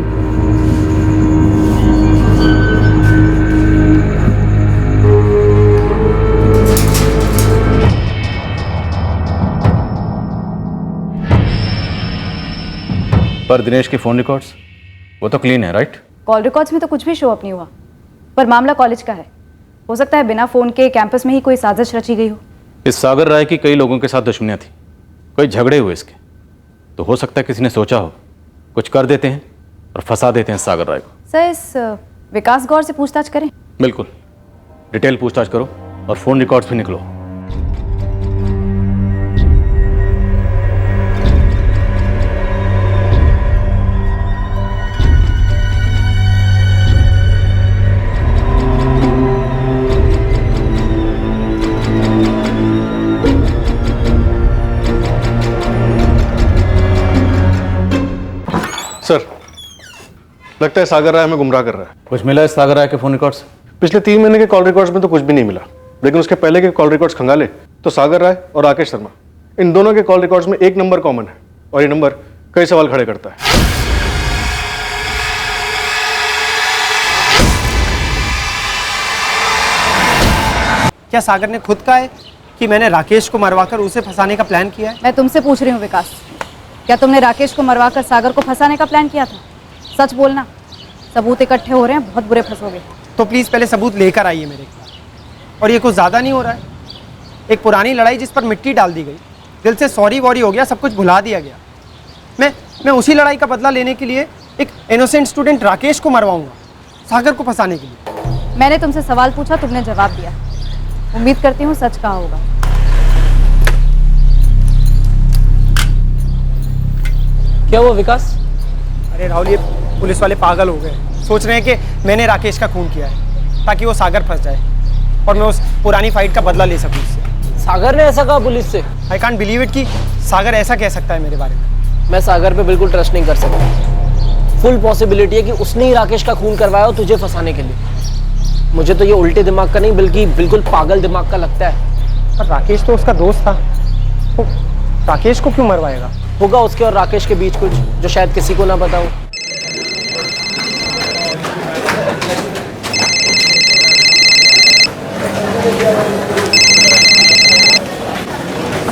पर दिनेश की फोन रिकॉर्ड्स वो तो क्लीन है, राइट? कॉल रिकॉर्ड्स में तो कुछ भी शो अप नहीं हुआ, पर मामला कॉलेज का है। हो सकता है बिना फोन के कैंपस में ही कोई साजिश रची गई हो। इस सागर राय की कई लोगों के साथ दुश्मनियां थी, कई झगड़े हुए इसके, तो हो सकता है किसी ने सोचा हो कुछ कर देते हैं और फंसा देते हैं सागर राय को। सर इस विकास गौर से पूछताछ करें? बिल्कुल, डिटेल पूछताछ करो और फोन रिकॉर्ड्स भी निकलो। सर लगता है सागर राय हमें गुमराह कर रहा है। कुछ मिला इस सागर राय के फोन रिकॉर्ड्स? पिछले 3 महीने के कॉल रिकॉर्ड्स में तो कुछ भी नहीं मिला, लेकिन उसके पहले के कॉल रिकॉर्ड्स खंगाले तो सागर राय और राकेश शर्मा, इन दोनों के कॉल रिकॉर्ड्स में एक नंबर कॉमन है और ये नंबर कई सवाल खड़े करता है। क्या सागर ने खुद कहा है कि मैंने राकेश को मरवाकर उसे फंसाने का प्लान किया है? मैं तुमसे पूछ रही हूँ विकास, क्या तुमने राकेश को मरवाकर सागर को फंसाने का प्लान किया था? सच बोलना, सबूत इकट्ठे हो रहे हैं, बहुत बुरे फंसोगे। तो प्लीज़ पहले सबूत लेकर आइए मेरे खिलाफ। और ये कुछ ज़्यादा नहीं हो रहा है? एक पुरानी लड़ाई जिस पर मिट्टी डाल दी गई, दिल से सॉरी वॉरी हो गया, सब कुछ भुला दिया गया। मैं उसी लड़ाई का बदला लेने के लिए एक इनोसेंट स्टूडेंट राकेश को मरवाऊंगा, सागर को फंसाने के लिए। मैंने तुमसे सवाल पूछा, तुमने जवाब दिया। उम्मीद करती हूँ सच कहा होगा। क्या हुआ विकास? अरे राहुल, ये पुलिस वाले पागल हो गए, सोच रहे हैं कि मैंने राकेश का खून किया है ताकि वो सागर फंस जाए और मैं उस पुरानी फाइट का बदला ले सकूं उससे। सागर ने ऐसा कहा पुलिस से? आई कांट बिलीव इट कि सागर ऐसा कह सकता है मेरे बारे में। मैं सागर पे बिल्कुल ट्रस्ट नहीं कर सकता। फुल पॉसिबिलिटी है कि उसने ही राकेश का खून करवाया हो तुझे फंसाने के लिए। मुझे तो ये उल्टे दिमाग का नहीं बल्कि बिल्कुल पागल दिमाग का लगता है। पर राकेश तो उसका दोस्त था, तो राकेश को क्यों मरवाएगा? होगा उसके और राकेश के बीच कुछ जो शायद किसी को ना पता हो।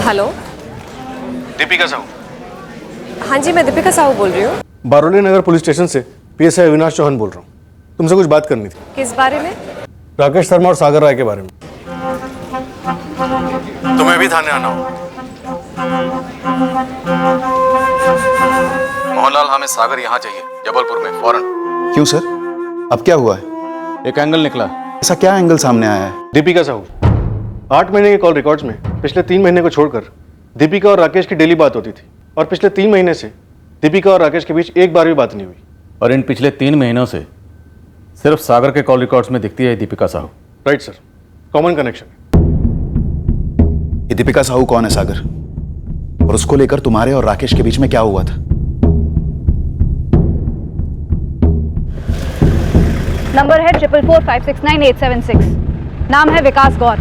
हेलो, दीपिका साहू। हाँ जी, मैं दीपिका साहू बोल रही हूँ। बारोली नगर पुलिस स्टेशन से पीएसआई अविनाश चौहान बोल रहा हूँ। तुमसे कुछ बात करनी थी। किस बारे में? राकेश शर्मा और सागर राय के बारे में। तुम्हें भी थाने आना हो। मोहनलाल, हमें सागर यहाँ चाहिए, जबलपुर में, फौरन। क्यों सर, अब क्या हुआ है? एक एंगल निकला। ऐसा क्या एंगल सामने आया है? दीपिका साहू, 8 महीने के कॉल रिकॉर्ड्स में पिछले 3 महीने को छोड़कर दीपिका और राकेश की डेली बात होती थी, और पिछले 3 महीने से दीपिका और राकेश के बीच एक बार भी बात नहीं हुई। और इन पिछले 3 महीनों से सिर्फ सागर के कॉल रिकॉर्ड्स में दिखती है Deepika Sahu. Right sir, common connection. ये दीपिका साहू कौन है सागर, और उसको लेकर तुम्हारे और राकेश के बीच में क्या हुआ था? नंबर है 444569876। नाम है विकास गौर।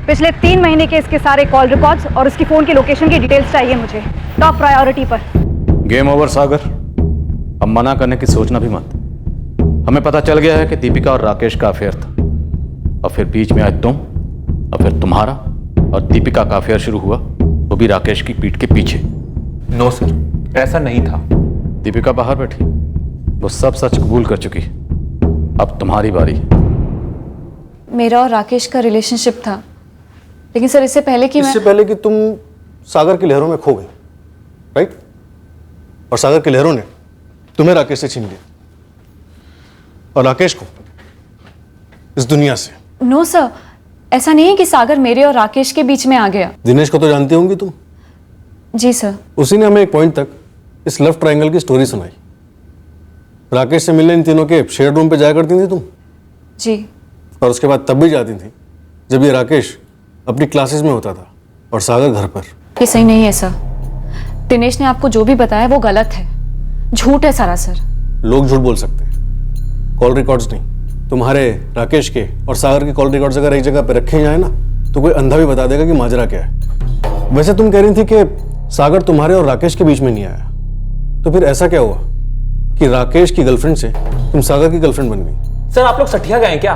पिछले 3 महीने के इसके सारे कॉल रिकॉर्ड्स और उसकी फोन की लोकेशन की डिटेल्स चाहिए मुझे, टॉप प्रायोरिटी पर। गेम ओवर सागर, अब मना करने की सोचना भी मत। हमें पता चल गया है कि दीपिका और राकेश का अफेयर था, और फिर बीच में आए तुम, और फिर तुम्हारा, और दीपिका का अफेयर शुरू हुआ वो भी राकेश की पीठ के पीछे। नो सर, ऐसा नहीं था। दीपिका बाहर बैठी, वो सब सच कबूल कर चुकी। अब तुम्हारी बारी। मेरा और राकेश का रिलेशनशिप था, लेकिन सर इससे पहले कि इससे पहले कि तुम सागर की लहरों में खो गई, राइट? और सागर की लहरों ने तुम्हें राकेश से छीन लिया और राकेश को इस दुनिया से। नो सर, ऐसा नहीं है कि सागर मेरे और राकेश के बीच में आ गया। दिनेश को तो जानती होंगी तुम। जी सर। उसी ने हमें एक पॉइंट तक इस लव ट्रायंगल की स्टोरी सुनाई। राकेश से मिलने इन तीनों के शेयर रूम पे जाया करती थी तुम। जी। और उसके बाद तब भी जाती थी जब ये राकेश अपनी क्लासेस में होता था और सागर घर पर। ये सही नहीं है सर। दिनेश ने आपको जो भी बताया वो गलत है, झूठ है सारा सर। लोग झूठ बोल सकते हैं, कॉल रिकॉर्ड्स नहीं। तुम्हारे, राकेश के और सागर के कॉल रिकॉर्ड्स अगर एक जगह पर रखे जाए ना तो कोई अंधा भी बता देगा कि माजरा क्या है। वैसे तुम कह रही थी कि सागर तुम्हारे और राकेश के बीच में नहीं आया, तो फिर ऐसा क्या हुआ कि राकेश की गर्लफ्रेंड से तुम सागर की गर्लफ्रेंड बन गई? सर आप लोग सठिया गए क्या?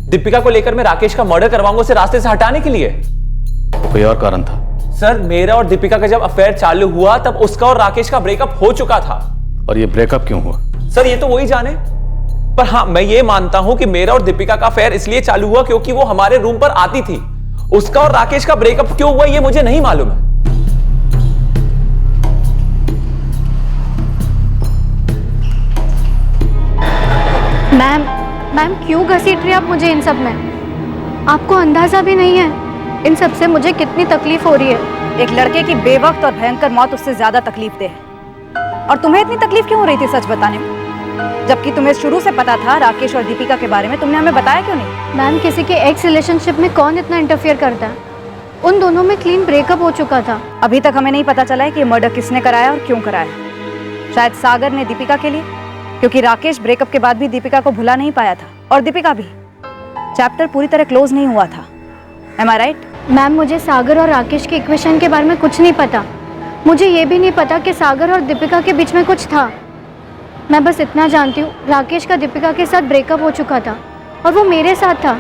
दीपिका को लेकर मैं राकेश का मर्डर करवाऊंगा उसे रास्ते से हटाने के लिए। तो कोई और कारण था? सर मेरा और दीपिका का जब अफेयर चालू हुआ तब उसका और राकेश का ब्रेकअप हो चुका था। और ये ब्रेकअप क्यों हुआ? सर ये तो वही जाने, पर हाँ मैं ये मानता हूं कि मेरा और दीपिका का अफेयर इसलिए चालू हुआ क्योंकि वो हमारे रूम पर आती थी। उसका और राकेश का ब्रेकअप क्यों हुआ ये मुझे नहीं मालूम है। मैम क्यों घसीट रही आप मुझे इन सब में? आपको अंदाजा भी नहीं है इन सब से मुझे कितनी तकलीफ हो रही है। एक लड़के की बेवक्त और भयंकर मौत उससे ज्यादा तकलीफ दे है। और तुम्हें इतनी तकलीफ क्यों हो रही थी सच बताने में? जबकि तुम्हें शुरू से पता था राकेश और दीपिका के बारे में, तुमने हमें बताया क्यों नहीं? मैम किसी के एक्स रिलेशनशिप में कौन इतना इंटरफियर करता है? उन दोनों में क्लीन ब्रेकअप हो चुका था। अभी तक हमें नहीं पता चला है कि ये मर्डर किसने कराया और क्यों कराया। शायद सागर ने दीपिका के लिए, क्योंकि राकेश ब्रेकअप के बाद भी दीपिका को भुला नहीं पाया था और दीपिका भी। चैप्टर पूरी तरह क्लोज नहीं हुआ था। Am I right? मैम मुझे सागर और राकेश के इक्वेशन के बारे में कुछ नहीं पता। मुझे ये भी नहीं पता कि सागर और दीपिका के बीच में कुछ था। मैं बस इतना जानती हूँ राकेश का दीपिका के साथ ब्रेकअप हो चुका था और वो मेरे साथ था।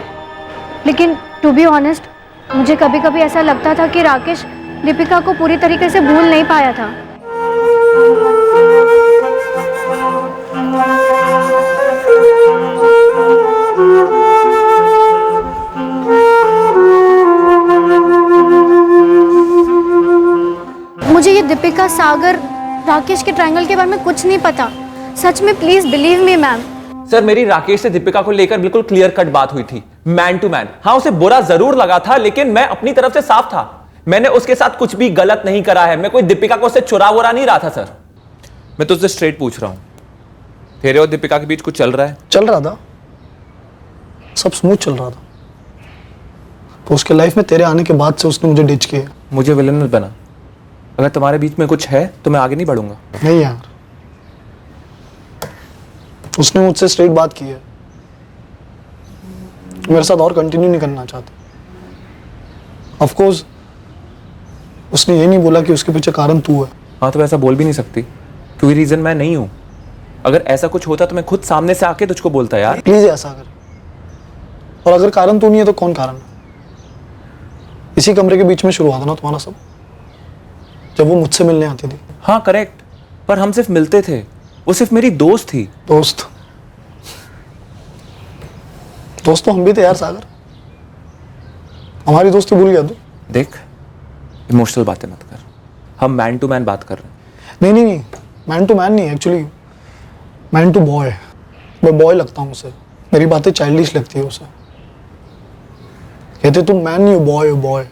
लेकिन टू बी ऑनेस्ट मुझे कभी कभी ऐसा लगता था कि राकेश दीपिका को पूरी तरीके से भूल नहीं पाया था। मुझे ये दीपिका सागर राकेश के ट्रायंगल के बारे में कुछ नहीं पता। सच में please believe me ma'am. Sir मेरी राकेश से दीपिका को लेकर बिल्कुल क्लियर कट बात हुई थी, मैन टू मैन। हाँ उसे बुरा जरूर लगा था लेकिन मैं अपनी तरफ से साफ था। मैंने उसके साथ कुछ भी गलत नहीं करा है। मैं कोई दीपिका को उससे चुरा वुरा नहीं रहा था। सर मैं तुझसे स्ट्रेट पूछ रहा हूं, तेरे और दीपिका के बीच कुछ चल रहा है? चल रहा था, सब स्मूथ चल रहा था। तो उसके लाइफ में तेरे आने के बाद से उसने मुझे डिच किया। मुझे विलन मत बना। अगर तुम्हारे बीच में कुछ है तो मैं आगे नहीं बढ़ूंगा। नहीं यार, उसने मुझसे स्ट्रेट बात की है, मेरे साथ और कंटिन्यू नहीं करना चाहता। ऑफ कोर्स उसने ये नहीं बोला कि उसके पीछे कारण तू है। हाँ तो ऐसा बोल भी नहीं सकती क्योंकि रीजन मैं नहीं हूं। अगर ऐसा कुछ होता तो मैं खुद सामने से आके तुझको बोलता यार। प्लीज ऐसा कर। और अगर कारण तू नहीं है तो कौन कारण है? इसी कमरे के बीच में शुरू हुआ था ना तुम्हारा सब, जब वो मुझसे मिलने आती थी। हाँ करेक्ट, पर हम सिर्फ मिलते थे, वो सिर्फ मेरी दोस्त थी। दोस्त तो हम भी थे यार सागर। हमारी दोस्ती भूल गया तू? देख इमोशनल बातें मत कर, हम मैन टू मैन बात कर रहे हैं। नहीं, मैन टू मैन नहीं, एक्चुअली मैन टू बॉय। मैं बॉय लगता हूँ उसे, मेरी बातें चाइल्डिश लगती है उसे। कहते तुम मैन नहीं हो, बॉय हो, बॉय।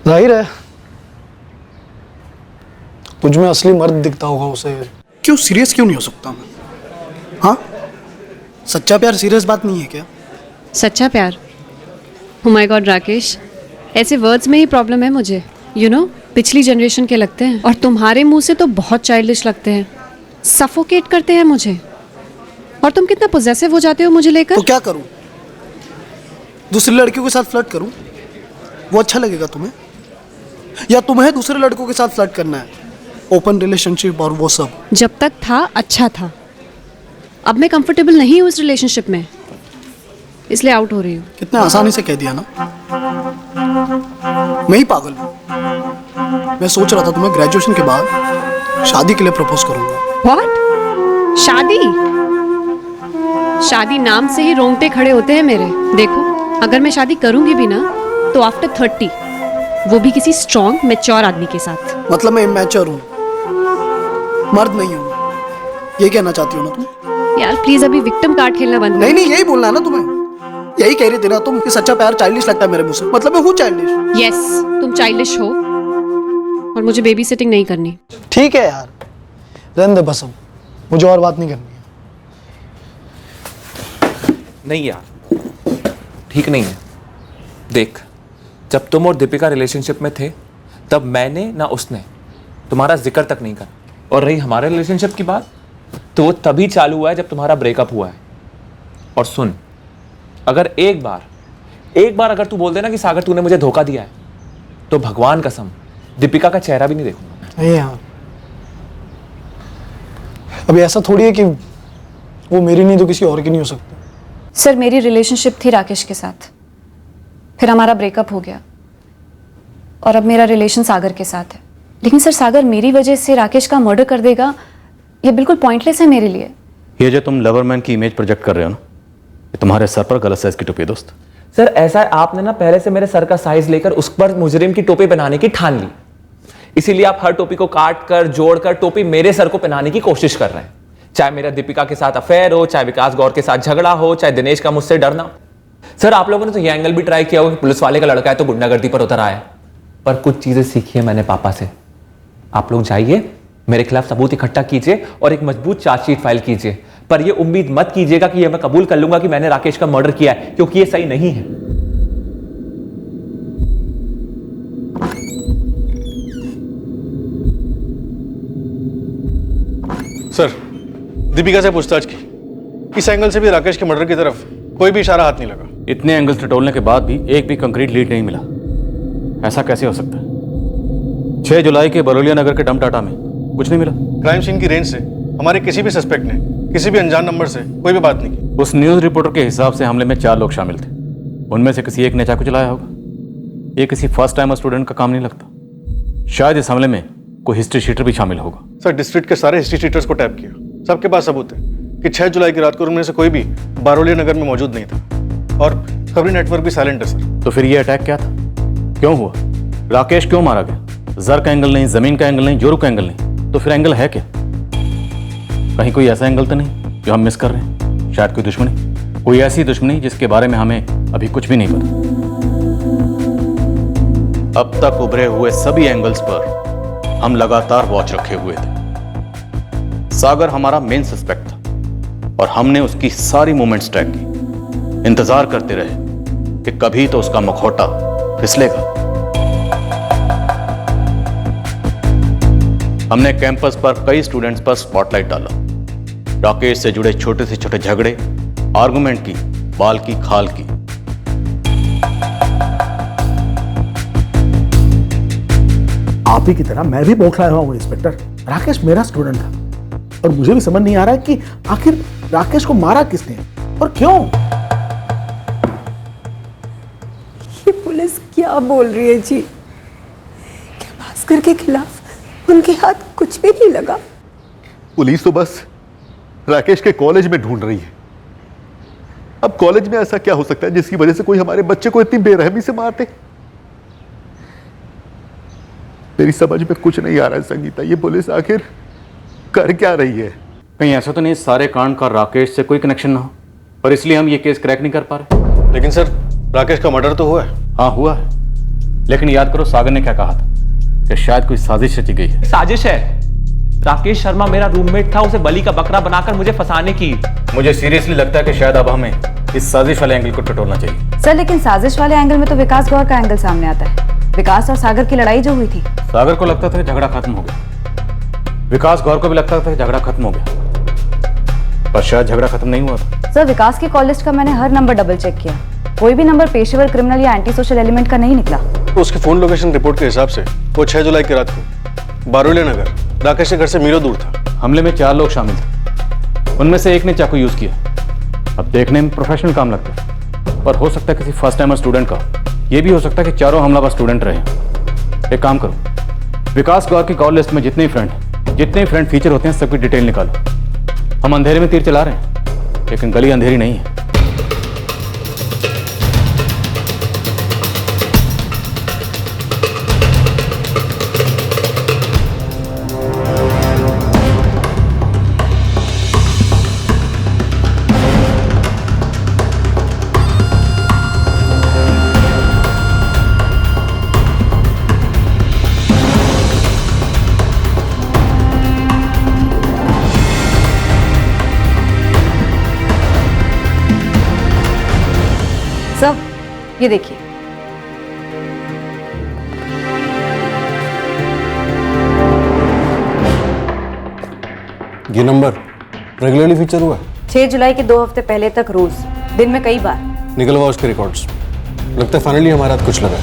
जाहिर है तुझ में असली मर्द दिखता होगा उसे। क्यों सीरियस क्यों नहीं हो सकता मैं? हाँ, सच्चा प्यार सीरियस बात नहीं है क्या? सच्चा प्यार? Oh my God राकेश, ऐसे वर्ड्स में ही प्रॉब्लम है मुझे। यू नो पिछली जनरेशन के लगते हैं और तुम्हारे मुंह से तो बहुत चाइल्डिश लगते हैं, सफोकेट करते हैं मुझे। और तुम कितना पोजेसिव हो जाते हो मुझे लेकर। तो क्या करूं? दूसरी लड़कियों के साथ फ्लर्ट करूं? वो अच्छा लगेगा तुम्हें? या तुम्हें दूसरे लड़कों के साथ फ्लर्ट करना है? ओपन रिलेशनशिप और वो सब? जब तक था अच्छा था, अब मैं कंफर्टेबल नहीं हूँ इस रिलेशनशिप में, इसलिए आउट हो रही हूँ। कितने आसानी से कह दिया ना। मैं ही पागल हूँ। मैं सोच रहा था तुम्हें ग्रेजुएशन के बाद शादी के लिए प्रपोज करूंगा। व्हाट? शादी? शादी नाम से ही रोंगटे खड़े होते हैं मेरे। देखो, अगर मैं शादी करूंगी भी ना तो आफ्टर 30, वो भी किसी स्ट्रॉन्ग मैच्योर आदमी के साथ। मतलब मैं इमैच्योर हूँ, मर्द नहीं हूँ, ये कहना चाहती हो ना तुम? यार प्लीज अभी विक्टिम कार्ड खेलना बंद करो। नहीं, यही बोलना है ना तुम्हें। यही कह रही थी ना तुम कि सच्चा प्यार चाइल्डिश लगता है मेरे मुंह से। मतलब मैं हूँ चाइल्डिश। यस, तुम चाइल्डिश हो और मुझे बेबी सिटिंग नहीं करनी। ठीक है यार, रहने दे बस, अब मुझे और बात नहीं करनी है। नहीं यार, ठीक नहीं है। देख, जब तुम और दीपिका रिलेशनशिप में थे तब मैंने ना उसने तुम्हारा जिक्र तक नहीं करा। और रही हमारे रिलेशनशिप की बात, तो वो तभी चालू हुआ है जब तुम्हारा ब्रेकअप हुआ है। और सुन, अगर एक बार अगर तू बोल देना कि सागर तूने मुझे धोखा दिया है, तो भगवान कसम दीपिका का चेहरा भी नहीं देखूंगा। नहीं यार, अभी ऐसा थोड़ी है कि वो मेरी नहीं तो किसी और की नहीं हो सकती। सर, मेरी रिलेशनशिप थी राकेश के साथ, फिर हमारा ब्रेकअप हो गया और अब मेरा रिलेशन सागर के साथ है। लेकिन सर, सागर मेरी वजह से राकेश का मर्डर कर देगा, ये बिल्कुल पॉइंटलेस है मेरे लिए। ये जो तुम लवरमैन की इमेज प्रोजेक्ट कर रहे हो ना, ये तुम्हारे सर पर गलत साइज की टोपी है दोस्त। सर ऐसा है, आपने ना पहले से मेरे सर का साइज लेकर उस पर मुजरिम की टोपी बनाने की ठान ली, इसीलिए आप हर टोपी को काट कर जोड़ कर टोपी मेरे सर को पहनाने की कोशिश कर रहे हैं। चाहे मेरा दीपिका के साथ अफेयर हो, चाहे विकास गौर के साथ झगड़ा हो, चाहे दिनेश का मुझसे डरना। सर आप लोगों ने तो ये एंगल भी ट्राई किया होगा कि पुलिस वाले का लड़का है तो गुंडागर्दी पर उतर आया, पर कुछ चीजें सीखी है मैंने पापा से। आप लोग जाइए, मेरे खिलाफ सबूत इकट्ठा कीजिए और एक मजबूत चार्जशीट फाइल कीजिए, पर यह उम्मीद मत कीजिएगा कि यह मैं कबूल कर लूंगा कि मैंने राकेश का मर्डर किया है, क्योंकि यह सही नहीं है। सर, दीपिका से पूछताछ की, इस एंगल से भी राकेश के मर्डर की तरफ कोई भी इशारा हाथ नहीं लगा। इतने एंगल्स टटोलने के बाद भी एक भी कंक्रीट लीड नहीं मिला। ऐसा कैसे हो सकता है? 6 जुलाई के बरोलिया नगर के डंप डाटा में कुछ नहीं मिला। क्राइम सीन की रेंज से हमारे किसी भी सस्पेक्ट ने किसी भी अनजान नंबर से कोई भी बात नहीं की। उस न्यूज रिपोर्टर के हिसाब से हमले में 4 लोग शामिल थे, उनमें से किसी एक ने चाकू चलाया होगा। ये किसी फर्स्ट टाइमर स्टूडेंट का काम नहीं लगता। शायद इस हमले में कोई हिस्ट्री शीटर भी शामिल होगा। सर, डिस्ट्रिक्ट के सारे हिस्ट्री शीटर्स को टैप किया, सबके पास सबूत है कि 6 जुलाई की रात को उनमें से कोई भी बारोलिया नगर में मौजूद नहीं था और खबरी नेटवर्क भी साइलेंट है। सर, तो फिर ये अटैक क्या था, क्यों हुआ, राकेश क्यों मारा गया? जर का एंगल नहीं, जमीन का एंगल नहीं, जोरू का एंगल नहीं, तो फिर एंगल है क्या? कहीं कोई ऐसा एंगल तो नहीं जो हम मिस कर रहे हैं? शायद कोई दुश्मनी, कोई ऐसी दुश्मनी जिसके बारे में हमें अभी कुछ भी नहीं पता। अब तक उभरे हुए सभी एंगल्स पर हम लगातार वॉच रखे हुए थे। सागर हमारा मेन सस्पेक्ट था और हमने उसकी सारी मूवमेंट्स ट्रैक की। इंतजार करते रहे कि कभी तो उसका मखौटा फिसलेगा। हमने कैंपस पर कई स्टूडेंट्स पर स्पॉटलाइट डाला। राकेश से जुड़े छोटे से छोटे झगड़े, आर्गुमेंट की, बाल की खाल की। आप ही की तरह मैं भी बौखलाया हुआ हूं इंस्पेक्टर। राकेश मेरा स्टूडेंट था और मुझे भी समझ नहीं आ रहा है कि आखिर राकेश को मारा किसने और क्यों। ये पुलिस क्या बोल रही है जी? क्या भास्कर के खिलाफ उनके हाथ कुछ भी नहीं लगा? पुलिस तो बस राकेश के कॉलेज में ढूंढ रही है। अब कॉलेज में ऐसा क्या हो सकता है जिसकी वजह से कोई हमारे बच्चे को इतनी बेरहमी से मारते? मेरी समझ में कुछ नहीं आ रहा है संगीता, ये पुलिस आखिर कर क्या रही है? कहीं ऐसा तो नहीं सारे कांड का राकेश से कोई कनेक्शन ना हो और इसलिए हम ये केस क्रैक नहीं कर पा रहे? लेकिन सर, राकेश का मर्डर तो हुआ है। हाँ हुआ है, लेकिन याद करो सागर ने क्या कहा था कि शायद कोई साजिश रची गई है। साजिश है? राकेश शर्मा मेरा रूममेट था, उसे बलि का बकरा बनाकर मुझे फंसाने की। मुझे सीरियसली लगता है कि शायद अब हमें इस साजिश वाले एंगल को टटोलना चाहिए। सर, लेकिन साजिश वाले एंगल में तो विकास गौर का एंगल सामने आता है। विकास और सागर की लड़ाई जो हुई थी, सागर को लगता था कि झगड़ा खत्म हो गया, विकास गौर को भी लगता था कि झगड़ा खत्म हो गया, पर शायद झगड़ा खत्म नहीं हुआ था। सर, विकास की कॉल लिस्ट का मैंने हर नंबर डबल चेक किया, कोई भी नंबर पेशेवर क्रिमिनल या एंटी सोशल एलिमेंट का नहीं निकला। तो उसके फोन लोकेशन रिपोर्ट के हिसाब से वो 6 जुलाई की रात को बारोलिया नगर राकेश के घर से मीलों दूर था। हमले में 4 लोग शामिल थे, उनमें से एक ने चाकू यूज किया। अब देखने में प्रोफेशनल काम लगता है, पर हो सकता है किसी फर्स्ट टाइमर स्टूडेंट का यह भी हो सकता है कि चारों हमलावर स्टूडेंट रहे। एक काम करो, विकास गौर की कॉल लिस्ट में जितने फ्रेंड फीचर होते हैं सबकी डिटेल निकालो। हम अंधेरे में तीर चला रहे हैं, लेकिन गली अंधेरी नहीं है। सब ये देखिए, ये नंबर रेगुलरली फीचर हुआ है। 6 जुलाई के 2 हफ्ते पहले तक रोज दिन में कई बार निकलवा उसके रिकॉर्ड्स। लगता है फाइनली हमारा हाथ कुछ लगा है।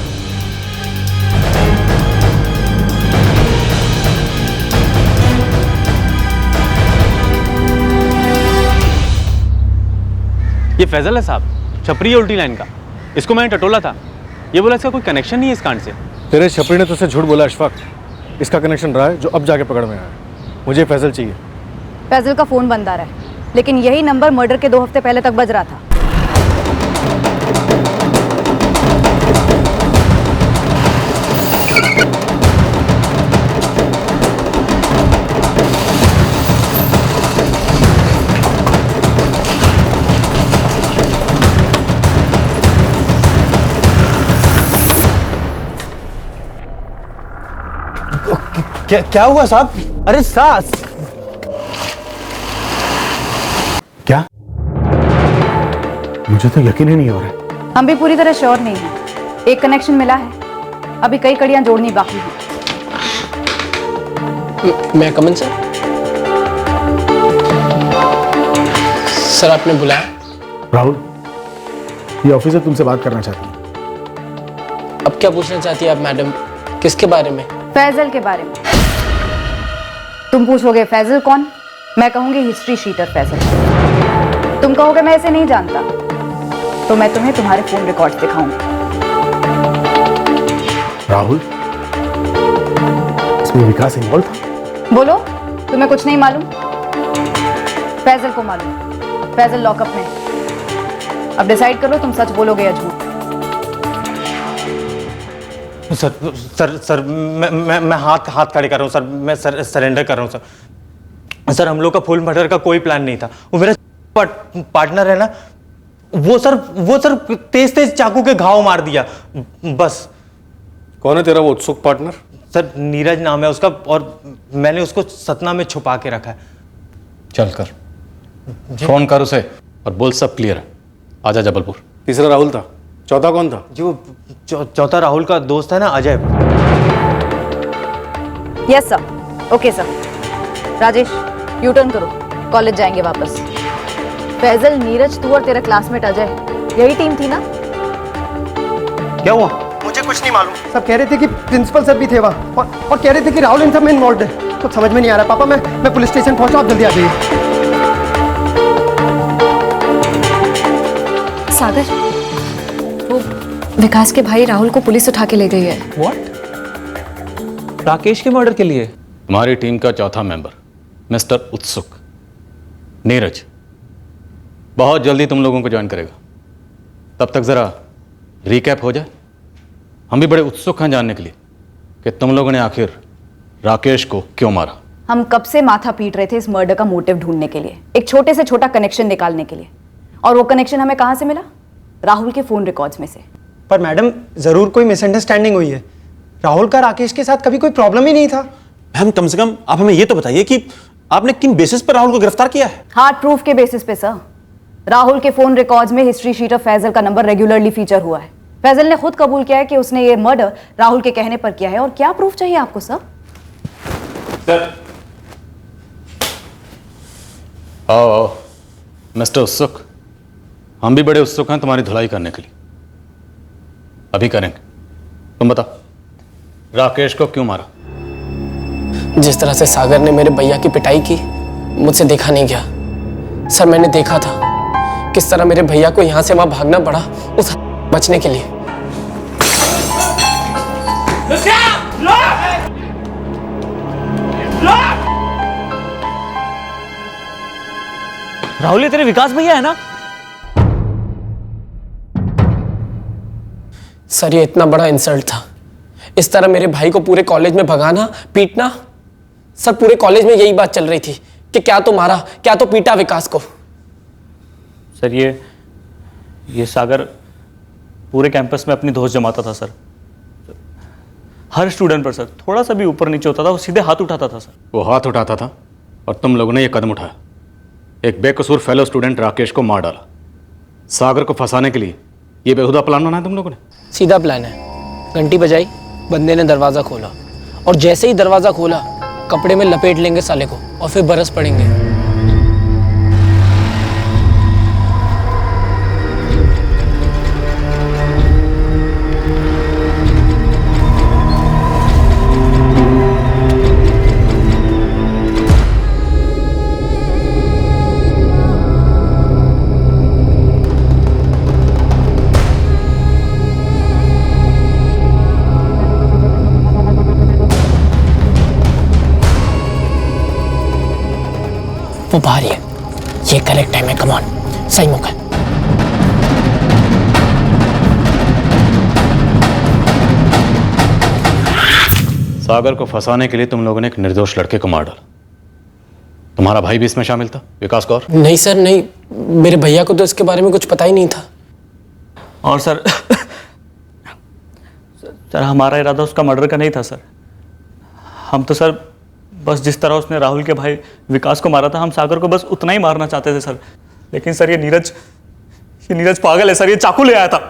ये फैजल है साहब, छपरी है उल्टी लाइन का। इसको मैंने टटोला था, ये बोला इसका कोई कनेक्शन नहीं है इस कांड से। तेरे छपरी ने तुझसे झूठ बोला अशफाक। इसका कनेक्शन रहा है जो अब जाके पकड़ में आया है। मुझे फैजल चाहिए। फैजल का फोन बंद आ रहा है, लेकिन यही नंबर मर्डर के 2 हफ्ते पहले तक बज रहा था। क्या हुआ साहब? अरे सास, क्या? मुझे तो यकीन ही नहीं हो रहा। हम भी पूरी तरह श्योर नहीं है। एक कनेक्शन मिला है, अभी कई कड़ियां जोड़नी बाकी हैं। मैं कमन सर? सर आपने बुलाया? राहुल, ये ऑफिसर तुमसे बात करना चाहती है। अब क्या पूछना चाहती है आप मैडम? किसके बारे में? फैजल के बारे में। तुम पूछोगे फैजल कौन, मैं कहूंगी हिस्ट्री शीटर फैजल। तुम कहोगे मैं इसे नहीं जानता, तो मैं तुम्हें तुम्हारे फोन रिकॉर्ड्स दिखाऊंगी। राहुल, इसमें विकास इन्वॉल्व था? बोलो, तुम्हें कुछ नहीं मालूम? फैजल को मालूम। फैजल लॉकअप में। अब डिसाइड करो तुम सच बोलोगे या झूठ। सर मैं हाथ खड़े कर रहा हूँ सर। मैं सरेंडर कर रहा हूँ सर। हम लोग का फुल मर्डर का कोई प्लान नहीं था। वो मेरा पार्टनर है ना, वो सर तेज चाकू के घाव मार दिया बस। कौन है तेरा वो उत्सुक पार्टनर? सर नीरज नाम है उसका, और मैंने उसको सतना में छुपा के रखा है। चल कर फोन कर उसे और बोल सब क्लियर है, आजा जबलपुर। तीसरा राहुल था, चौथा कौन था? जो चौथा राहुल का दोस्त है ना, Ajay. Yes sir, okay sir. Rajesh, U turn करो, कॉलेज जाएंगे वापस। फैजल, नीरज, तू और तेरा क्लासमेट अजय, यही टीम थी ना? क्या हुआ? मुझे कुछ नहीं मालूम। सब कह रहे थे कि प्रिंसिपल सर भी थे वहाँ, और कह रहे थे कि राहुल इन सब में इन्वॉल्व है। कुछ समझ में नहीं आ रहा। पापा, मैं पुलिस स्टेशन पहुंचा, आप जल्दी आ जाइए। सागर, वो विकास के भाई राहुल को पुलिस उठा के ले गई है। व्हाट? राकेश के मर्डर के लिए? हमारी टीम का चौथा मेंबर मिस्टर उत्सुक, नीरज, बहुत जल्दी तुम लोगों को ज्वाइन करेगा। तब तक जरा रिकैप हो जाए। हम भी बड़े उत्सुक हैं जानने के लिए कि तुम लोगों ने आखिर राकेश को क्यों मारा। हम कब से माथा पीट रहे थे इस मर्डर का मोटिव ढूंढने के लिए, एक छोटे से छोटा कनेक्शन निकालने के लिए। और वो कनेक्शन हमें कहां से मिला? राहुल के फोन रिकॉर्ड्स में से। पर मैडम, जरूर कोई मिसअंडरस्टैंडिंग हुई है। राहुल का राकेश के साथ कभी कोई प्रॉब्लम ही नहीं था। मैम, कम से कम आप हमें ये तो बताइए कि आपने किन बेसिस पर राहुल को गिरफ्तार किया है? हार्ड प्रूफ के बेसिस पे सर। राहुल के फोन रिकॉर्ड्स में हिस्ट्री शीटर फैजल का नंबर रेगुलरली फीचर हुआ है। फैजल ने खुद कबूल किया है कि उसने ये मर्डर राहुल के कहने पर किया है। और क्या प्रूफ चाहिए आपको सर? आओ मिस्टर उत्सुक, हम भी बड़े उत्सुक हैं तुम्हारी धुलाई करने के लिए। अभी करेंगे। तुम बताओ, राकेश को क्यों मारा? जिस तरह से सागर ने मेरे भैया की पिटाई की, मुझसे देखा नहीं गया। सर, मैंने देखा था किस तरह मेरे भैया को यहां से वहां भागना पड़ा उस बचने के लिए। राहुल, ये तेरे विकास भैया है ना? सर ये इतना बड़ा इंसल्ट था। इस तरह मेरे भाई को पूरे कॉलेज में भगाना, पीटना। सर पूरे कॉलेज में यही बात चल रही थी कि क्या तो मारा, क्या तो पीटा विकास को। सर ये सागर पूरे कैंपस में अपनी दोस्त जमाता था सर। हर स्टूडेंट पर सर थोड़ा सा भी ऊपर नीचे होता था वो सीधे हाथ उठाता था सर। वो हाथ उठाता था और तुम लोगों ने ये कदम उठाया, एक बेकसूर फेलो स्टूडेंट राकेश को मार डाला। सागर को फंसाने के लिए ये बेहुदा प्लान बनाया तुम लोगों ने? सीधा प्लान है। घंटी बजाई, बंदे ने दरवाजा खोला और जैसे ही दरवाजा खोला कपड़े में लपेट लेंगे साले को और फिर बरस पड़ेंगे। वो बाहर ही है, ये करेक्ट टाइम है। कम ऑन, सही मौका है। सागर को फंसाने के लिए तुम लोगों ने एक निर्दोष लड़के को मार डाला। तुम्हारा भाई भी इसमें शामिल था, विकास कौर? नहीं सर नहीं, मेरे भैया को तो इसके बारे में कुछ पता ही नहीं था। और सर सर हमारा इरादा उसका मर्डर का नहीं था सर। हम तो सर बस जिस तरह उसने राहुल के भाई विकास को मारा था, हम सागर को बस उतना ही मारना चाहते थे सर। लेकिन सर ये नीरज पागल है सर, ये चाकू ले आया था।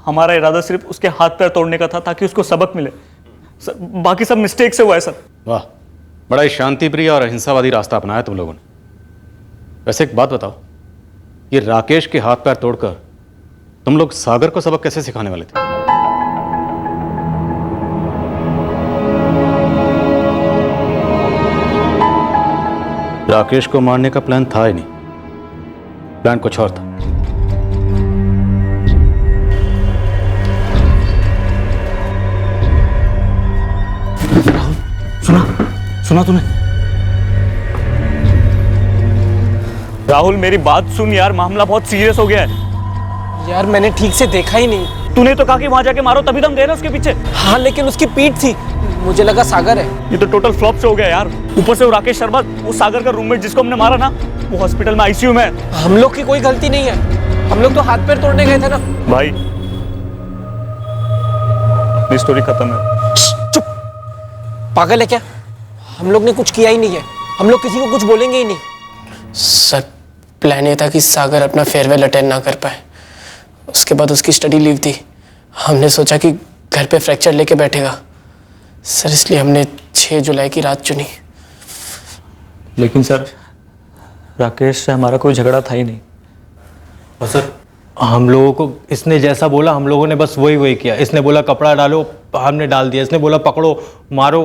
हमारा इरादा सिर्फ उसके हाथ पैर तोड़ने का था ताकि उसको सबक मिले सर, बाकी सब मिस्टेक से हुआ है सर। वाह, बड़ा ही शांतिप्रिय और अहिंसावादी रास्ता अपनाया तुम लोगों ने। वैसे एक बात बताओ, ये राकेश के हाथ पैर तोड़कर तुम लोग सागर को सबक कैसे सिखाने वाले थे? राकेश को मारने का प्लान था ही नहीं, प्लान कुछ और था। सुना तूने? राहुल मेरी बात सुन यार, मामला बहुत सीरियस हो गया है। यार मैंने ठीक से देखा ही नहीं। तूने तो कहा कि वहां जाके मारो, तभी तो हम गए ना उसके पीछे। हाँ लेकिन उसकी पीठ थी, मुझे लगा सागर है। ये तो टोटल फ्लॉप से हो गया यार। ऊपर से वो राकेश शर्मा, वो सागर का रूममेट जिसको हमने मारा ना, वो हॉस्पिटल में आईसीयू में है। हम लोग की कोई गलती नहीं है, हम लोग तो हाथ पैर तोड़ने गए थे ना। भाई अपनी स्टोरी खत्म है। चुप, पागल है क्या? हम लोग ने कुछ किया ही नहीं है, हम लोग किसी को कुछ बोलेंगे ही नहीं। सर प्लान ये था कि सागर अपना फेयरवेल अटेंड ना कर पाए, उसके बाद उसकी स्टडी लीव थी। हमने सोचा कि घर पे फ्रैक्चर लेके बैठेगा सर, इसलिए हमने 6 जुलाई की रात चुनी। लेकिन सर राकेश से हमारा कोई झगड़ा था ही नहीं। और सर हम लोगों को इसने जैसा बोला हम लोगों ने बस वही किया। इसने बोला कपड़ा डालो, हमने डाल दिया। इसने बोला पकड़ो मारो,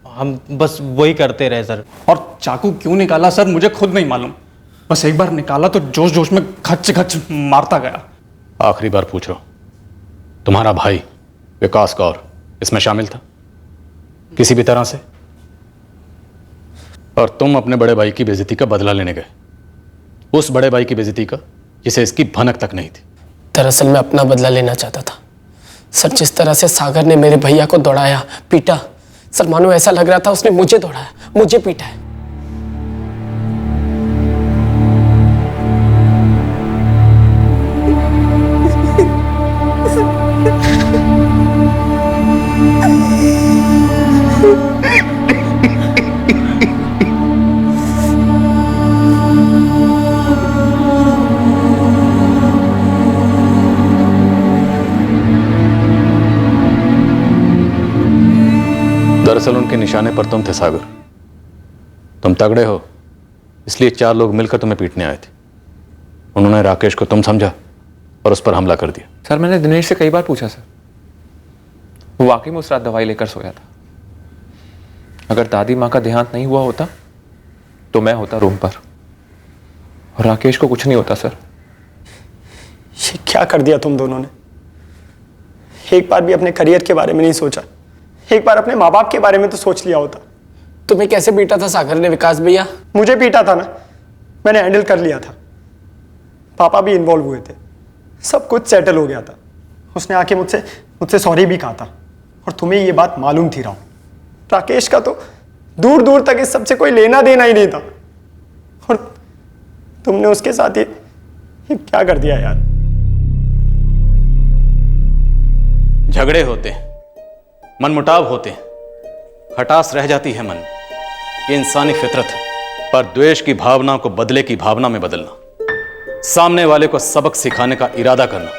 हम बस वही करते रहे सर। और चाकू क्यों निकाला सर मुझे खुद नहीं मालूम, बस एक बार निकाला तो जोश जोश में खच खच मारता गया। आखिरी बार पूछ रहा हूं, तुम्हारा भाई विकास कौर इसमें शामिल था किसी भी तरह से? और तुम अपने बड़े भाई की बेइज्जती का बदला लेने गए, उस बड़े भाई की बेइज्जती का जिसे इसकी भनक तक नहीं थी। दरअसल मैं अपना बदला लेना चाहता था सर। जिस तरह से सागर ने मेरे भैया को दौड़ाया, पीटा सर, मानो ऐसा लग रहा था उसने मुझे दौड़ाया, मुझे पीटा है। दरअसल उनके निशाने पर तुम थे सागर। तुम तगड़े हो इसलिए 4 लोग मिलकर तुम्हें पीटने आए थे। उन्होंने राकेश को तुम समझा और उस पर हमला कर दिया। सर मैंने दिनेश से कई बार पूछा सर, वो वाकई में उस रात दवाई लेकर सोया था। अगर दादी माँ का देहांत नहीं हुआ होता तो मैं होता रूम पर और राकेश को कुछ नहीं होता सर। ये क्या कर दिया तुम दोनों ने? एक बार भी अपने करियर के बारे में नहीं सोचा, एक बार अपने माँ बाप के बारे में तो सोच लिया होता। तुम्हें कैसे पीटा था सागर ने विकास भैया? मुझे पीटा था ना, मैंने हैंडल कर लिया था। पापा भी इन्वॉल्व हुए थे, सब कुछ सेटल हो गया था। उसने आके मुझसे सॉरी भी कहा था। और तुम्हें ये बात मालूम थी राहुल, राकेश का तो दूर दूर तक इस सबसे कोई लेना देना ही नहीं था। और तुमने उसके साथ ये क्या कर दिया यार। झगड़े होते हैं, मनमुटाव होते हैं, खटास रह जाती है मन, ये इंसानी फितरत है। पर द्वेष की भावना को बदले की भावना में बदलना, सामने वाले को सबक सिखाने का इरादा करना,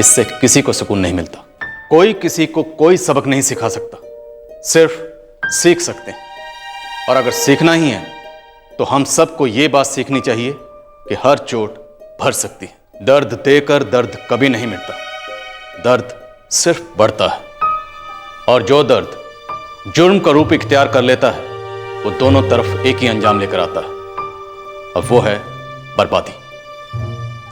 इससे किसी को सुकून नहीं मिलता। कोई किसी को कोई सबक नहीं सिखा सकता, सिर्फ सीख सकते हैं। और अगर सीखना ही है तो हम सबको यह बात सीखनी चाहिए कि हर चोट भर सकती है। दर्द देकर दर्द कभी नहीं मिटता, दर्द सिर्फ बढ़ता है। और जो दर्द जुर्म का रूप इख्तियार कर लेता है वो दोनों तरफ एक ही अंजाम लेकर आता है, और वो है बर्बादी।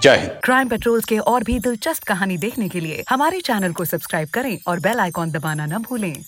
जय हिंद। क्राइम पेट्रोल्स के और भी दिलचस्प कहानी देखने के लिए हमारे चैनल को सब्सक्राइब करें और बेल आइकॉन दबाना न भूलें।